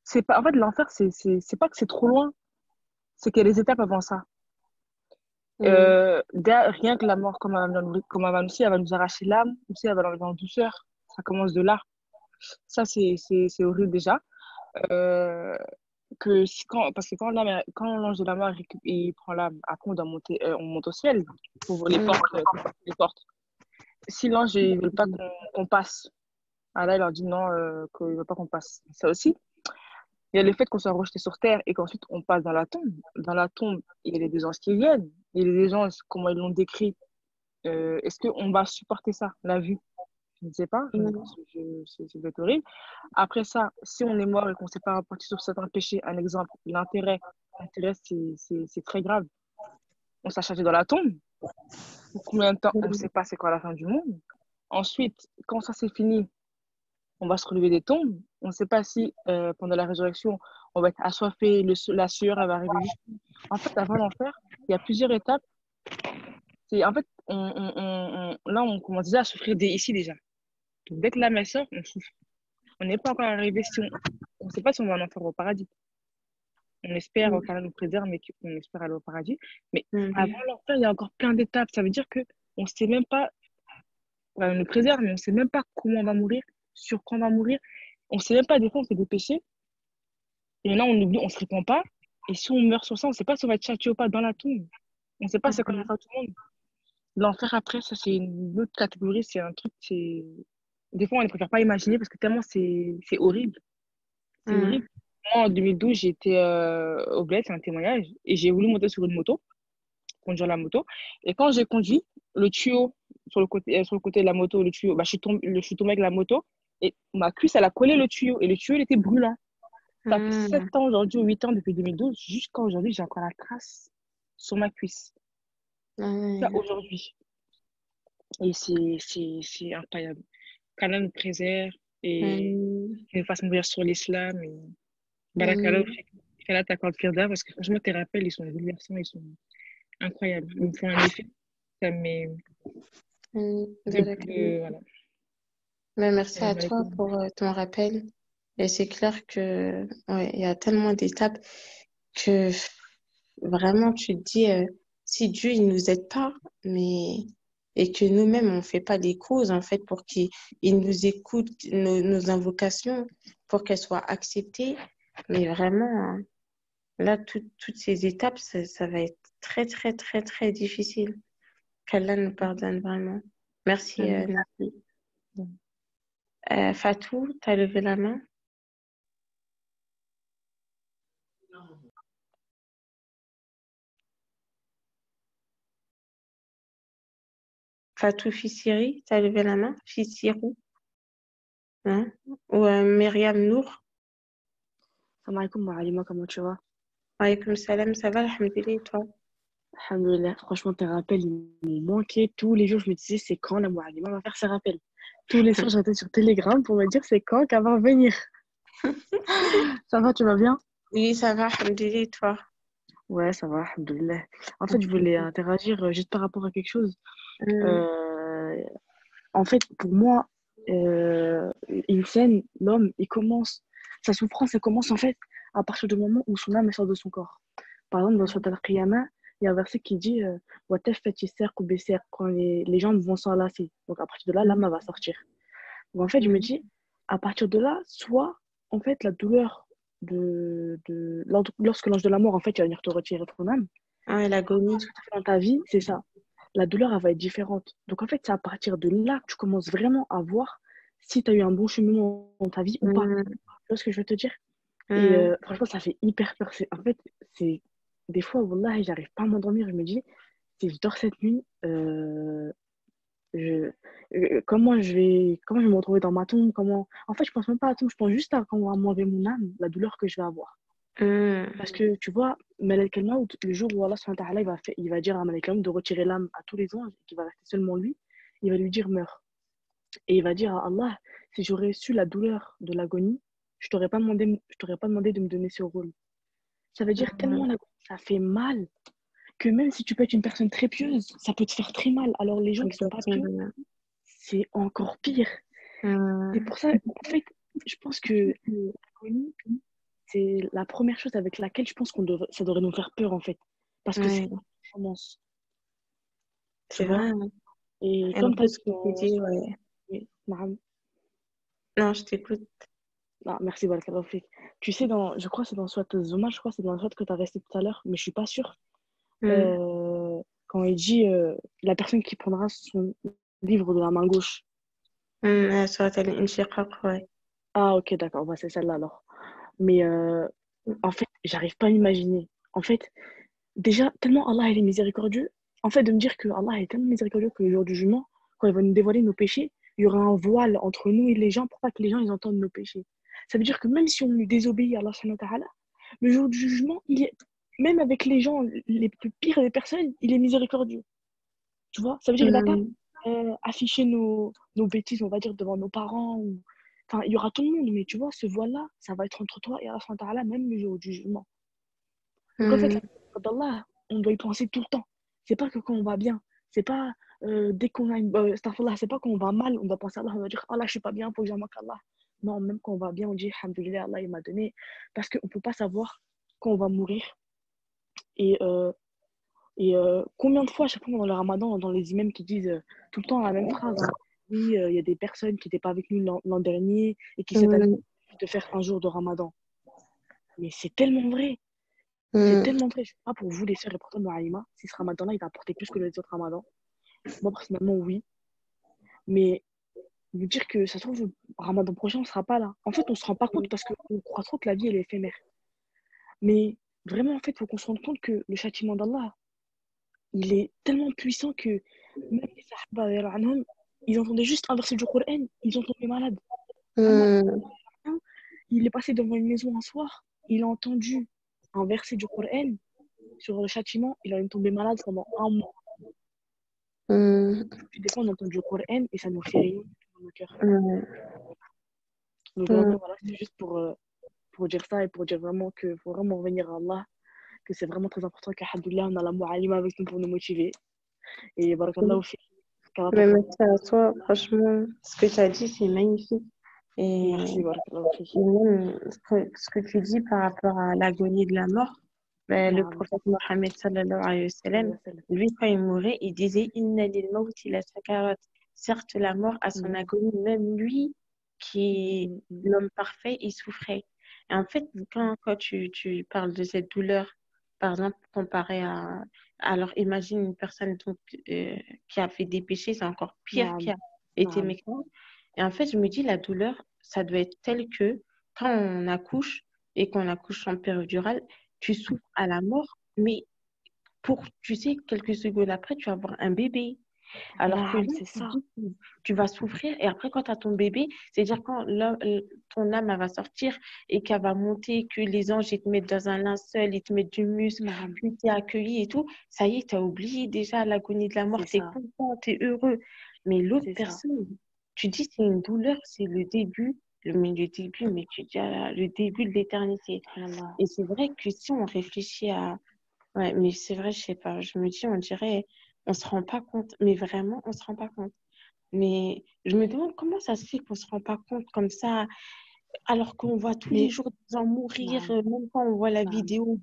S6: C'est pas, en fait, l'enfer, c'est pas que c'est trop loin, c'est qu'il y a des étapes avant ça.
S1: Mm,
S6: Rien que la mort, comme elle va elle va nous arracher l'âme, aussi, elle va l'enlever en douceur. Ça commence de là. Ça, c'est horrible déjà. Euh, parce que quand l'ange de la mort il prend l'âme, après on doit monter, on monte au ciel pour les
S1: mm,
S6: portes, les portes. Si l'ange ne veut pas qu'on passe, ah là il leur dit non, qu'il ne veut pas qu'on passe. Ça aussi. Il y a le fait qu'on soit rejeté sur terre et qu'ensuite on passe dans la tombe. Dans la tombe, il y a les deux anges qui viennent. Il y a les deux anges, comment ils l'ont décrit. Est-ce qu'on va supporter ça, la vue? Je ne sais pas, je
S1: mm,
S6: pense que ça doit être horrible. Après ça, si on est mort et qu'on ne s'est pas repenti sur certains péchés, un exemple, l'intérêt, c'est très grave. On s'est chargé dans la tombe. Pour combien de temps? On ne
S1: mm,
S6: sait pas c'est quoi la fin du monde. Ensuite, quand ça c'est fini, on va se relever des tombes. On ne sait pas si pendant la résurrection, on va être assoiffé, la sueur elle va arriver juste. En fait, avant l'enfer, il y a plusieurs étapes. En fait, là, on commence déjà à souffrir ici déjà. Donc, dès que l'âme elle sort, on souffre. On n'est pas encore arrivé si on ne sait pas si on va en enfer ou au paradis. On espère
S1: mm,
S6: qu'Allah nous préserve, mais qu'on espère aller au paradis. Mais avant
S1: mm,
S6: l'enfer, il y a encore plein d'étapes. Ça veut dire que on sait même pas, on nous préserve, mais on sait même pas comment on va mourir, sur quand on va mourir. On sait même pas, des fois, on fait des péchés, et là, on oublie, on se répand pas. Et si on meurt sur ça, on sait pas si on va être châtié ou pas dans la tombe. On sait pas c'est quoi la
S1: mm,
S6: fin du monde. L'enfer après, ça, c'est une autre catégorie, c'est un truc, c'est. Des fois, on ne préfère pas imaginer parce que tellement c'est horrible. C'est
S1: mm,
S6: horrible. Moi, en 2012, j'étais au bled, c'est un témoignage, et j'ai voulu monter sur une moto, conduire la moto. Et quand j'ai conduit, le tuyau sur le côté de la moto, le tuyau, bah, je suis tombée avec la moto, et ma cuisse, elle a collé le tuyau, et le tuyau, il était brûlant. Ça fait
S1: mm,
S6: 7 ans aujourd'hui, ou 8 ans depuis 2012, jusqu'à aujourd'hui, j'ai encore la trace sur ma cuisse. Ça,
S1: mm,
S6: aujourd'hui. Et c'est incroyable. Qu'Allah nous préserve et
S1: mm,
S6: qu'il nous fasse mourir sur l'islam. Et Barakallahu
S1: mm,
S6: fik. Qu'Allah t'accorde Firda parce que franchement, tes rappels, ils sont bouleversants, ils sont incroyables. Ils me font un effet. Ça met
S1: Barakallahu.
S6: voilà.
S1: Ben, merci à
S6: Salam
S1: toi
S6: alaikum.
S1: pour ton rappel. Et c'est clair que ouais, il y a tellement d'étapes que vraiment tu te dis si Dieu il nous aide pas, mais et que nous-mêmes on fait pas les causes en fait pour qu'il nous écoute nos invocations pour qu'elles soient acceptées. Mais vraiment hein, là toutes ces étapes ça va être très très très très difficile. Qu'Allah nous pardonne vraiment. Merci
S6: Amen.
S1: Nafi. Fatou, t'as levé la main? Fatou Fissiri, t'as levé la main? Fissirou, hein? Ou Myriam Nour.
S6: Salam alaikum, Alima, comment tu vas?
S1: Alaykoum salam, ça va, alhamdoulilah, et toi?
S6: Alhamdoulilah, franchement, tes rappels, ils m'ont manqué. Tous les jours, je me disais, c'est quand la Alima va faire ses rappels? Tous les soirs, j'étais sur Telegram pour me dire, c'est quand qu'elle va venir? Ça va, tu vas bien?
S1: Oui, ça va, alhamdoulilah, et toi?
S6: Ouais, ça va, alhamdoulilah. En fait, je voulais interagir juste par rapport à quelque chose. Euh, En fait, pour moi, une scène, l'homme, sa souffrance, elle commence en fait à partir du moment où son âme elle sort de son corps. Par exemple, dans Surat al-Qiyamah, il y a un verset qui dit Wataf fatisser ou besser, quand les jambes vont s'enlacer. Donc à partir de là, l'âme elle va sortir. Donc en fait, je me dis, à partir de là, soit en fait la douleur lorsque l'ange de la mort en fait il va venir te retirer ton âme,
S1: Ah, l'agonie.
S6: ce que tu as fait dans ta vie, c'est ça. La douleur, elle va être différente. Donc, en fait, c'est à partir de là que tu commences vraiment à voir si tu as eu un bon cheminement dans ta vie ou pas. Tu vois ce que je veux te dire? Et franchement, ça fait hyper peur. En fait, c'est des fois, wallah, j'arrive pas à m'endormir. Je me dis, si je dors cette nuit, je... comment je vais me retrouver dans ma tombe? En fait, je pense même pas à la tombe, je pense juste à quand on va m'enlever mon âme, la douleur que je vais avoir. Parce que tu vois, Malak al-Maut, le jour où Allah subhanahu wa ta'ala, il va dire à Malak al-Maut de retirer l'âme à tous les anges et qu'il va rester seulement lui, il va lui dire meurs. Et il va dire à Allah, si j'aurais su la douleur de l'agonie, je t'aurais pas demandé de me donner ce rôle. Ça veut dire tellement l'agonie, ça fait mal que même si tu peux être une personne très pieuse, ça peut te faire très mal. Alors les gens qui sont pas pieux, c'est encore pire. C'est pour ça, en fait, je pense que l'agonie, c'est la première chose avec laquelle je pense ça devrait nous faire peur en fait. Parce que c'est une commence.
S1: C'est vrai.
S6: Et
S1: Et
S6: comme tu as
S1: ce que tu dis, ouais.
S6: dit, Naam.
S1: Non, je t'écoute.
S6: Ah, merci, Barakallahu fik. Tu sais, je crois que c'est dans Surat Zuma, je crois que c'est dans le Surat que tu as resté tout à l'heure, mais je suis pas sûre. Quand il dit la personne qui prendra son livre de la main gauche.
S1: Surat al-Inshiqaq, ouais.
S6: Ah, ok, d'accord, bah, c'est celle-là alors. Mais en fait, j'arrive pas à imaginer. En fait, déjà, tellement Allah il est miséricordieux, en fait, de me dire que Allah est tellement miséricordieux que le jour du jugement, quand il va nous dévoiler nos péchés, il y aura un voile entre nous et les gens pour pas que les gens ils entendent nos péchés. Ça veut dire que même si on lui désobéit à Allah subhanahu wa ta'ala, le jour du jugement, même avec les gens les plus pires des personnes, il est miséricordieux. Tu vois? Ça veut dire qu'il va pas afficher nos bêtises, on va dire, devant nos parents. Enfin, il y aura tout le monde, mais tu vois, ce voile-là, ça va être entre toi et Allah subhanahu wa ta'ala, même le jour du jugement. Donc en fait, la miséricorde d'Allah, on doit y penser tout le temps. C'est pas que quand on va bien, c'est pas dès qu'on a astaghfirullah, c'est pas quand on va mal, on doit penser à Allah, on va dire Allah, je suis pas bien, faut que j'en manque à Allah. Non, même quand on va bien, on dit alhamdoulilah, Allah il m'a donné. Parce qu'on peut pas savoir quand on va mourir. Et, combien de fois, à chaque fois dans le ramadan, dans les imams qui disent tout le temps la même phrase, hein. Oui, il y a des personnes qui n'étaient pas avec nous l'an dernier et qui cette année de faire un jour de ramadan. Mais c'est tellement vrai. C'est tellement vrai. Je ne sais pas pour vous, les sœurs et pourtant, Mohaïma, si ce ramadan-là, il va apporter plus que les autres ramadans. Moi, personnellement, oui. Mais vous dire que ça se trouve, le ramadan prochain, on ne sera pas là. En fait, on ne se rend pas compte parce qu'on croit trop que la vie, elle est éphémère. Mais vraiment, en fait, il faut qu'on se rende compte que le châtiment d'Allah, il est tellement puissant que même les sahaba, ils entendaient juste un verset du Coran, ils ont tombé malades. Il est passé devant une maison un soir, il a entendu un verset du Coran sur le châtiment, il a tombé malade pendant un mois. Puis des fois, on entend du Coran et ça nous fait rire dans nos cœurs. Donc vraiment, voilà, c'est juste pour dire ça et pour dire vraiment qu'il faut vraiment revenir à Allah, que c'est vraiment très important qu'Alhamdoulilah, on a la Moualima avec nous pour nous motiver. Et barakallahu fi.
S1: Merci à toi, franchement, ce que tu as dit, c'est magnifique. Et
S6: merci, barakallahu fi.
S1: Ce que tu dis par rapport à l'agonie de la mort, le prophète Mohammed sallallahu alayhi wa sallam, lui, quand il mourait, il disait Inna lil mawti la sakarat. Certes, la mort a son agonie, même lui, qui est l'homme parfait, il souffrait. Et en fait, quand tu parles de cette douleur, par exemple, comparée à. Alors, imagine une personne donc, qui a fait des péchés, c'est encore pire, qui a été mécréant. Et en fait, je me dis, la douleur, ça doit être tel que quand on accouche et qu'on accouche en péridurale, tu souffres à la mort, mais tu sais, quelques secondes après, tu vas avoir un bébé. Alors que là,
S6: c'est
S1: tu
S6: ça.
S1: dis que tu vas souffrir. Et après, quand tu as ton bébé, c'est-à-dire quand ton âme elle va sortir et qu'elle va monter, que les anges ils te mettent dans un linceul, ils te mettent du muscle,
S6: Naam,
S1: puis tu es accueilli et tout, ça y est, tu as oublié déjà l'agonie de la mort,
S6: c'est
S1: tu es
S6: ça,
S1: content, tu es heureux. Mais l'autre
S6: c'est ça.
S1: personne, tu dis c'est une douleur, c'est le début, le début, mais tu dis le début de l'éternité.
S6: Subhanallah.
S1: Et c'est vrai que si on réfléchit à... Ouais, mais c'est vrai, je sais pas, je me dis, on dirait, on se rend pas compte, mais vraiment, on se rend pas compte. Mais je me demande comment ça se fait qu'on se rend pas compte comme ça, alors qu'on voit tous les
S6: Mais,
S1: jours des gens mourir,
S6: naam,
S1: même quand on voit la
S6: naam,
S1: vidéo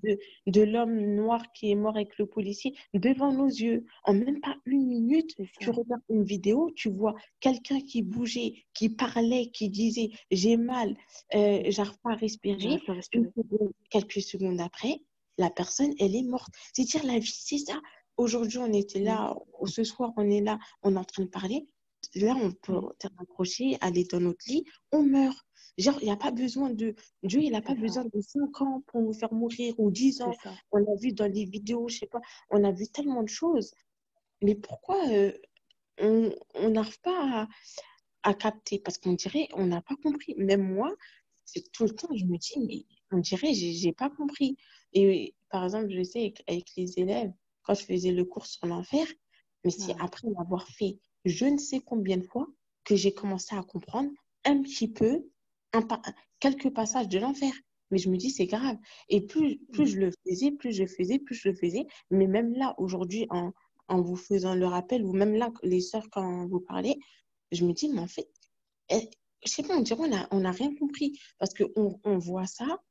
S1: de l'homme noir qui est mort avec le policier devant nos yeux. En même pas une minute,
S6: c'est
S1: tu
S6: ça.
S1: regardes une vidéo, tu vois quelqu'un qui bougeait, qui parlait, qui disait j'ai mal, j'arrive pas à respirer.
S6: J'arrive pas à respirer.
S1: Quelques secondes après, la personne, elle est morte. C'est dire la vie, c'est ça. Aujourd'hui, on était là, ce soir, on est là, on est en train de parler. Là, on peut
S6: Mm.
S1: se rapprocher, aller dans notre lit, on meurt. Genre, il n'y a pas besoin de... Dieu, il n'a pas
S6: C'est ça,
S1: besoin de 5 ans pour nous faire mourir ou 10
S6: c'est
S1: ans.
S6: ça.
S1: On a vu dans les vidéos, je sais pas, on a vu tellement de choses. Mais pourquoi on n'arrive pas à capter? Parce qu'on dirait, on n'a pas compris. Même moi, c'est tout le temps, je me dis, mais on dirait, j'ai pas compris. Et par exemple, je sais, avec les élèves, quand je faisais le cours sur l'enfer, mais c'est
S6: Naam,
S1: après l'avoir fait je ne sais combien de fois que j'ai commencé à comprendre un petit peu un pa- quelques passages de l'enfer. Mais je me dis, c'est grave. Et plus je le faisais, plus je faisais, plus je le faisais. Mais même là, aujourd'hui, en vous faisant le rappel, ou même là, les sœurs, quand vous parlez, je me dis, mais en fait, eh, je sais pas, on dirait on a rien compris. Parce qu'on on voit ça,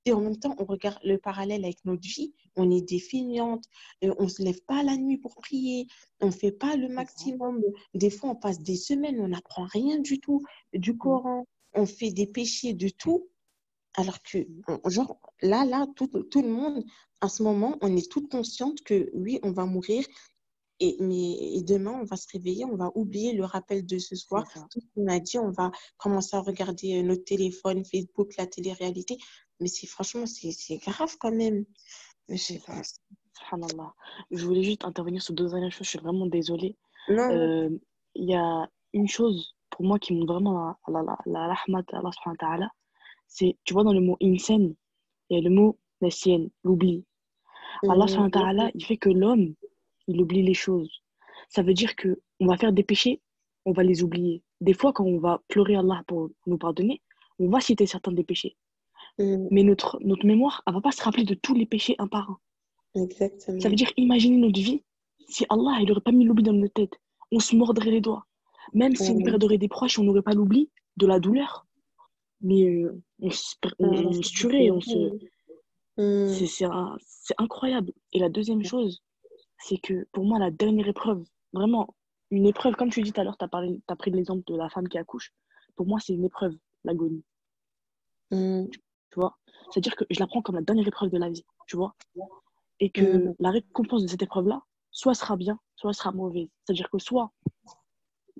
S1: et en même temps, on regarde le parallèle avec notre vie. On est des feignantes, on ne se lève pas la nuit pour prier, on ne fait pas le
S6: c'est ça.
S1: maximum. Des fois, on passe des semaines, on n'apprend rien du tout du Coran, on fait des péchés de tout. Alors que, genre, là, tout le monde, à ce moment, on est toute consciente que oui, on va mourir et demain, on va se réveiller, on va oublier le rappel de ce
S6: C'est
S1: soir.
S6: ça.
S1: Tout ce qu'on a dit, on va commencer à regarder notre téléphone, Facebook, la télé-réalité. Mais franchement, c'est grave quand même. Mais je
S6: C'est
S1: sais
S6: ça.
S1: pas.
S6: Subhanallah. Je voulais juste intervenir sur deux dernières choses. Je suis vraiment désolée.
S1: Non,
S6: Euh, Il y a une chose pour moi qui montre vraiment la rahmat d'Allah subhanahu wa ta'ala. C'est, tu vois, dans le mot insan, il y a le mot nasiyan, l'oubli. Allah subhanahu wa ta'ala, il fait que l'homme, il oublie les choses. Ça veut dire que on va faire des péchés, on va les oublier. Des fois, quand on va pleurer Allah pour nous pardonner, on va citer certains des péchés. Mais notre mémoire, elle va pas se rappeler de tous les péchés un par un. Ça
S1: exactement.
S6: veut dire, imaginez notre vie, si Allah, il n'aurait pas mis l'oubli dans notre tête, on se mordrait les doigts. Même si on perdrait des proches, on n'aurait pas l'oubli de la douleur. Mais on se tuerait, c'est incroyable. Et la deuxième chose, c'est que pour moi, la dernière épreuve, vraiment, une épreuve, comme tu dis tout à l'heure, t'as pris l'exemple de la femme qui accouche. Pour moi, c'est une épreuve, l'agonie. Tu vois? C'est-à-dire que je la prends comme la dernière épreuve de la vie, tu vois? Et que la récompense de cette épreuve-là, soit sera bien, soit sera mauvaise. C'est-à-dire que soit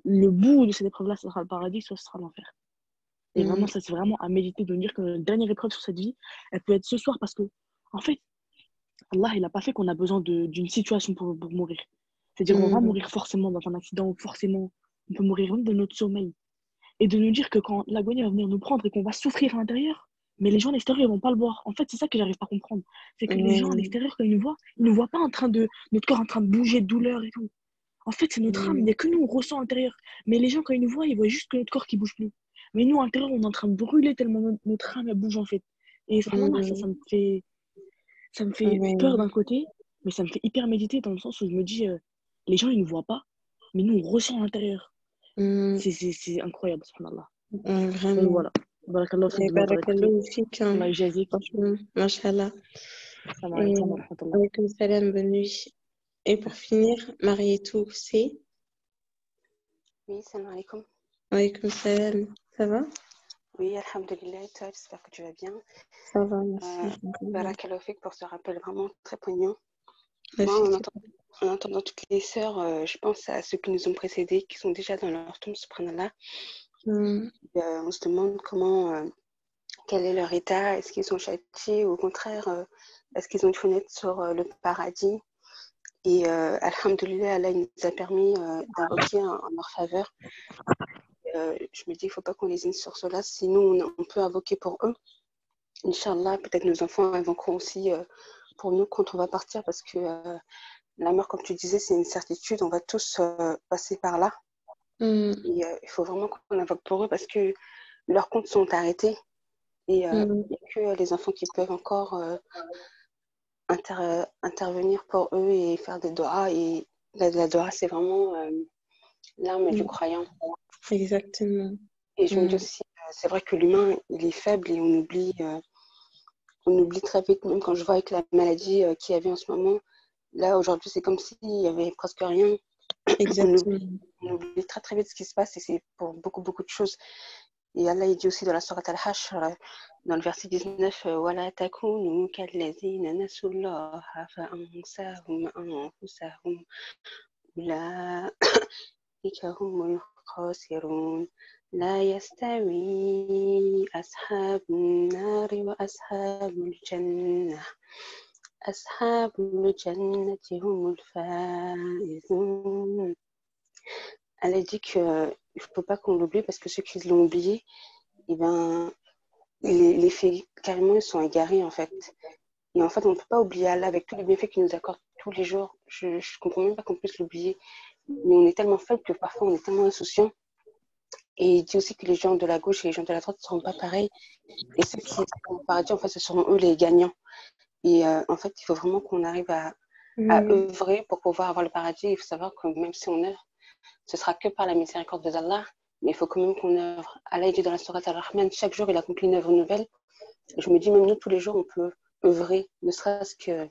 S6: le bout de cette épreuve-là, ce sera le paradis, soit ce sera l'enfer. Et vraiment, ça, c'est vraiment à méditer de me dire que notre dernière épreuve sur cette vie, elle peut être ce soir parce que, en fait, Allah, il n'a pas fait qu'on a besoin d'une situation pour mourir. C'est-à-dire qu'on va mourir forcément dans un accident ou forcément, on peut mourir même de notre sommeil. Et de nous dire que quand l'agonie va venir nous prendre et qu'on va souffrir à l'intérieur, mais les gens à l'extérieur, ils vont pas le voir. En fait, c'est ça que j'arrive pas à comprendre. C'est que les gens à l'extérieur, quand ils nous voient pas en train notre corps en train de bouger de douleur et tout. En fait, c'est notre âme. Il n'y a que nous, on ressent à l'intérieur. Mais les gens, quand ils nous voient, ils voient juste que notre corps qui bouge plus. Mais nous, à l'intérieur, on est en train de brûler tellement notre âme, elle bouge en fait. Et subhanallah, ça me fait peur d'un côté, mais ça me fait hyper méditer dans le sens où je me dis, les gens, ils ne voient pas, mais nous, on ressent à l'intérieur. C'est incroyable, subhanallah. Donc
S1: Vraiment.
S6: voilà. Barakallah fik
S1: Et
S6: de m'avoir écouté.
S1: barakallahu fik, hein.
S6: Allah yajazik.
S1: Franchement, mashallah.
S6: Salam
S1: Et
S6: alaikum wa rahmatullah.
S1: alaykoum salam, bonne nuit. Et pour finir, Marietou, c'est
S7: Oui, salam alaikum.
S1: alaykoum salam. Ça va?
S7: Oui, alhamdulillah, toi, j'espère que tu vas bien.
S1: Ça va, merci.
S7: Barakallahu fik pour ce rappel vraiment très poignant.
S1: Ouais,
S7: Moi, en entendant toutes les sœurs, je pense à ceux qui nous ont précédés, qui sont déjà dans leur tombe, subhanallah. On se demande quel est leur état, est-ce qu'ils sont châtiés ou au contraire, est-ce qu'ils ont une fenêtre sur le paradis? Et alhamdoulilah, Allah il nous a permis d'invoquer en leur faveur. Je me dis qu'il ne faut pas qu'on lésine sur cela, sinon on peut invoquer pour eux. Inch'Allah, peut-être nos enfants invoqueront aussi pour nous quand on va partir, parce que la mort, comme tu disais, c'est une certitude, on va tous passer par là. Et il faut vraiment qu'on invoque pour eux, parce que leurs comptes sont arrêtés. Et il n'y a que les enfants qui peuvent encore intervenir pour eux et faire des doigts. Et la doigt, c'est vraiment l'arme du croyant.
S1: Exactement.
S7: Et je me dis aussi, c'est vrai que l'humain, il est faible et on oublie très vite, même quand je vois avec la maladie qu'il y avait en ce moment. Là, aujourd'hui, c'est comme s'il n'y avait presque rien.
S1: Exactement.
S7: On oublie très très vite ce qui se passe, et c'est pour beaucoup beaucoup de choses. Et Allah il dit aussi dans la sourate Al-Hashr, dans le verset 19, وَلَا تَكُونُوا كَالَّذِينَ نَسُوا اللَّهَ فَأَنْسَاهُمْ أَنفُسَهُمْ أُولَٰئِكَ هُمُ الْخَاسِرُونَ لا يستوي أصحاب النار وأصحاب الجنة أصحاب الجنة هم الفائزون. Elle a dit qu'il ne faut pas qu'on l'oublie, parce que ceux qui l'ont oublié, eh ben, les faits, carrément, ils sont égarés en fait. Et en fait, on ne peut pas oublier Allah avec tous les bienfaits qu'il nous accorde tous les jours. Je ne comprends même pas qu'on puisse l'oublier. Mais on est tellement faible que parfois on est tellement insouciant. Et il dit aussi que les gens de la gauche et les gens de la droite ne seront pas pareils. Et ceux qui seront au paradis, en fait, ce seront eux les gagnants. Et en fait, il faut vraiment qu'on arrive à œuvrer pour pouvoir avoir le paradis. Il faut savoir que même si on œuvre, ce sera que par la miséricorde d'Allah. Mais il faut quand même qu'on œuvre. Allah dit dans la sourate Al-Rahman, chaque jour, il accomplit une œuvre nouvelle. Et je me dis, même nous, tous les jours, on peut œuvrer, ne serait-ce qu'une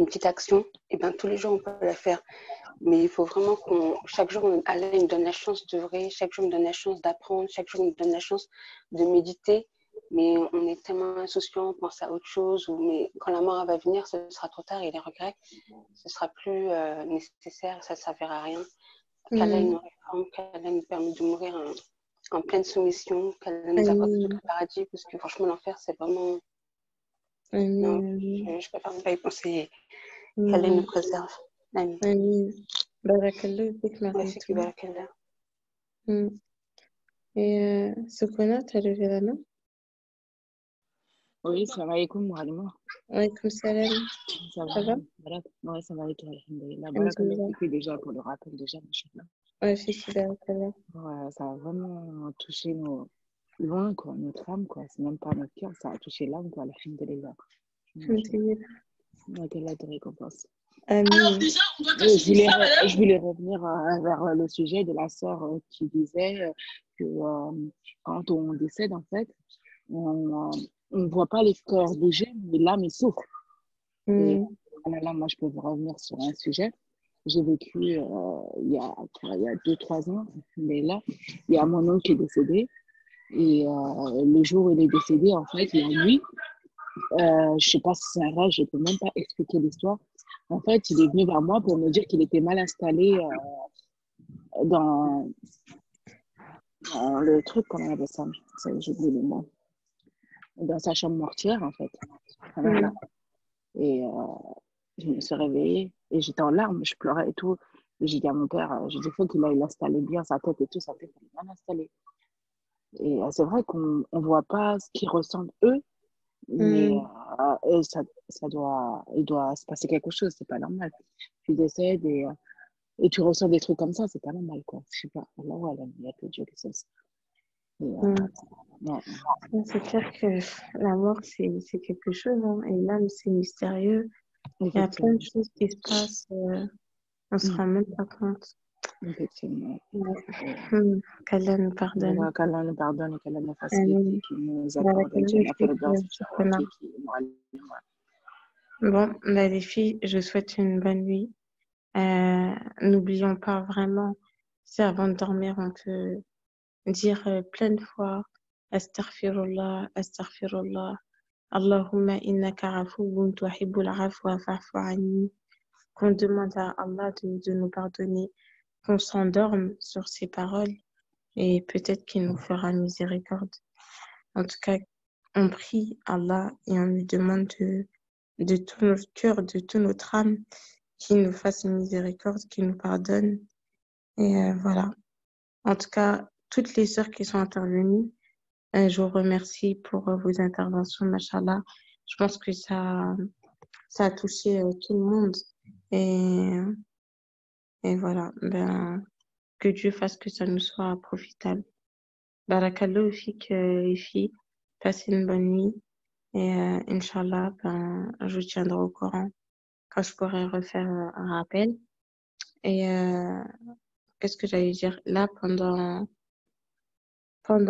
S7: petite action. Et bien, tous les jours, on peut la faire. Mais il faut vraiment chaque jour, Allah nous donne la chance d'œuvrer, chaque jour, nous donne la chance d'apprendre, chaque jour, nous donne la chance de méditer. Mais on est tellement insouciant, on pense à autre chose. Mais quand la mort va venir, ce sera trop tard et les regrets, ce sera plus nécessaire, ça ne servira à rien. Qu'Allah nous réforme, qu'Allah nous permet de mourir en pleine soumission, qu'Allah nous accorde tout le paradis, parce que franchement, l'enfer, c'est vraiment... Non, je préfère ne pas y penser. Qu'Allah nous préserve. Amen.
S1: Barakallah,
S7: Merci, Barakallah.
S1: Et Sokona, tu as levé la main?
S6: Oui, salam alaikum, Halima.
S1: Alaykoum salam.
S6: Ça
S1: Ça va?
S6: Ouais, ça va et toi, alhamdoulilah.
S1: Alhamdoulilah.
S6: Merci déjà pour le rappel, déjà, machallah.
S1: Ouais, fiki barakallah.
S6: Ouais, ça a vraiment touché loin, quoi, notre âme, quoi. C'est même pas notre cœur, ça a touché l'âme, quoi, alhamdoulilah.
S1: Alhamdoulilah.
S6: Qu'Allah te récompense.
S1: Amin.
S6: Je voulais revenir vers le sujet de la sœur qui disait que quand on décède, en fait, on ne voit pas les corps bouger, mais l'âme est souffre. Et là, moi, je peux vous revenir sur un sujet. J'ai vécu il y a 2-3 ans, mais là, il y a mon oncle qui est décédé. Et le jour où il est décédé, en fait, la nuit, je ne sais pas si c'est un rêve, je ne peux même pas expliquer l'histoire. En fait, il est venu vers moi pour me dire qu'il était mal installé dans le truc, comment on appelle ça, j'ai oublié le mot, dans sa chambre mortuaire, en fait. Voilà. Et je me suis réveillée et j'étais en larmes, je pleurais et tout. Et j'ai dit à mon père, j'ai dit, il faut qu'il aille installer bien sa tête et tout, sa tête, elle est bien installée. Et c'est vrai qu'on ne voit pas ce qu'ils ressentent eux, mais il doit se passer quelque chose, c'est pas normal. Tu décèdes et tu ressens des trucs comme ça, c'est pas normal, quoi. Je sais pas, Allah, voilà, il y a que Dieu qui sait ça.
S1: C'est clair que la mort, c'est quelque chose, hein. Et l'âme, c'est mystérieux. Il y a plein de choses qui se passent, on ne se rend même pas compte.
S6: Effectivement.
S1: Qu'Allah nous pardonne.
S6: Qu'Allah nous pardonne et qu'Allah nous facilite, qu'il nous accorde
S1: Bon, les filles, je souhaite une bonne nuit. N'oublions pas vraiment, c'est avant de dormir, on peut dire plein de fois Astaghfirullah, Astaghfirullah, Allahumma innaka afuwun tuhibbul afwa fa'fu anni. Qu'on demande à Allah de nous pardonner, qu'on s'endorme sur ces paroles et peut-être qu'il nous fera miséricorde. En tout cas, on prie Allah et on lui demande de tout notre cœur, de toute notre âme, qu'il nous fasse une miséricorde, qu'il nous pardonne. Et voilà. En tout cas, toutes les sœurs qui sont intervenues, je vous remercie pour vos interventions, machallah. Je pense que ça a touché tout le monde. Et, et voilà, ben, que Dieu fasse que ça nous soit profitable. Barakallahu fik, les filles. Passez une bonne nuit. Et Inch'Allah, ben, je vous tiendrai au courant quand je pourrai refaire un rappel. Et qu'est-ce que j'allais dire? Là, pendant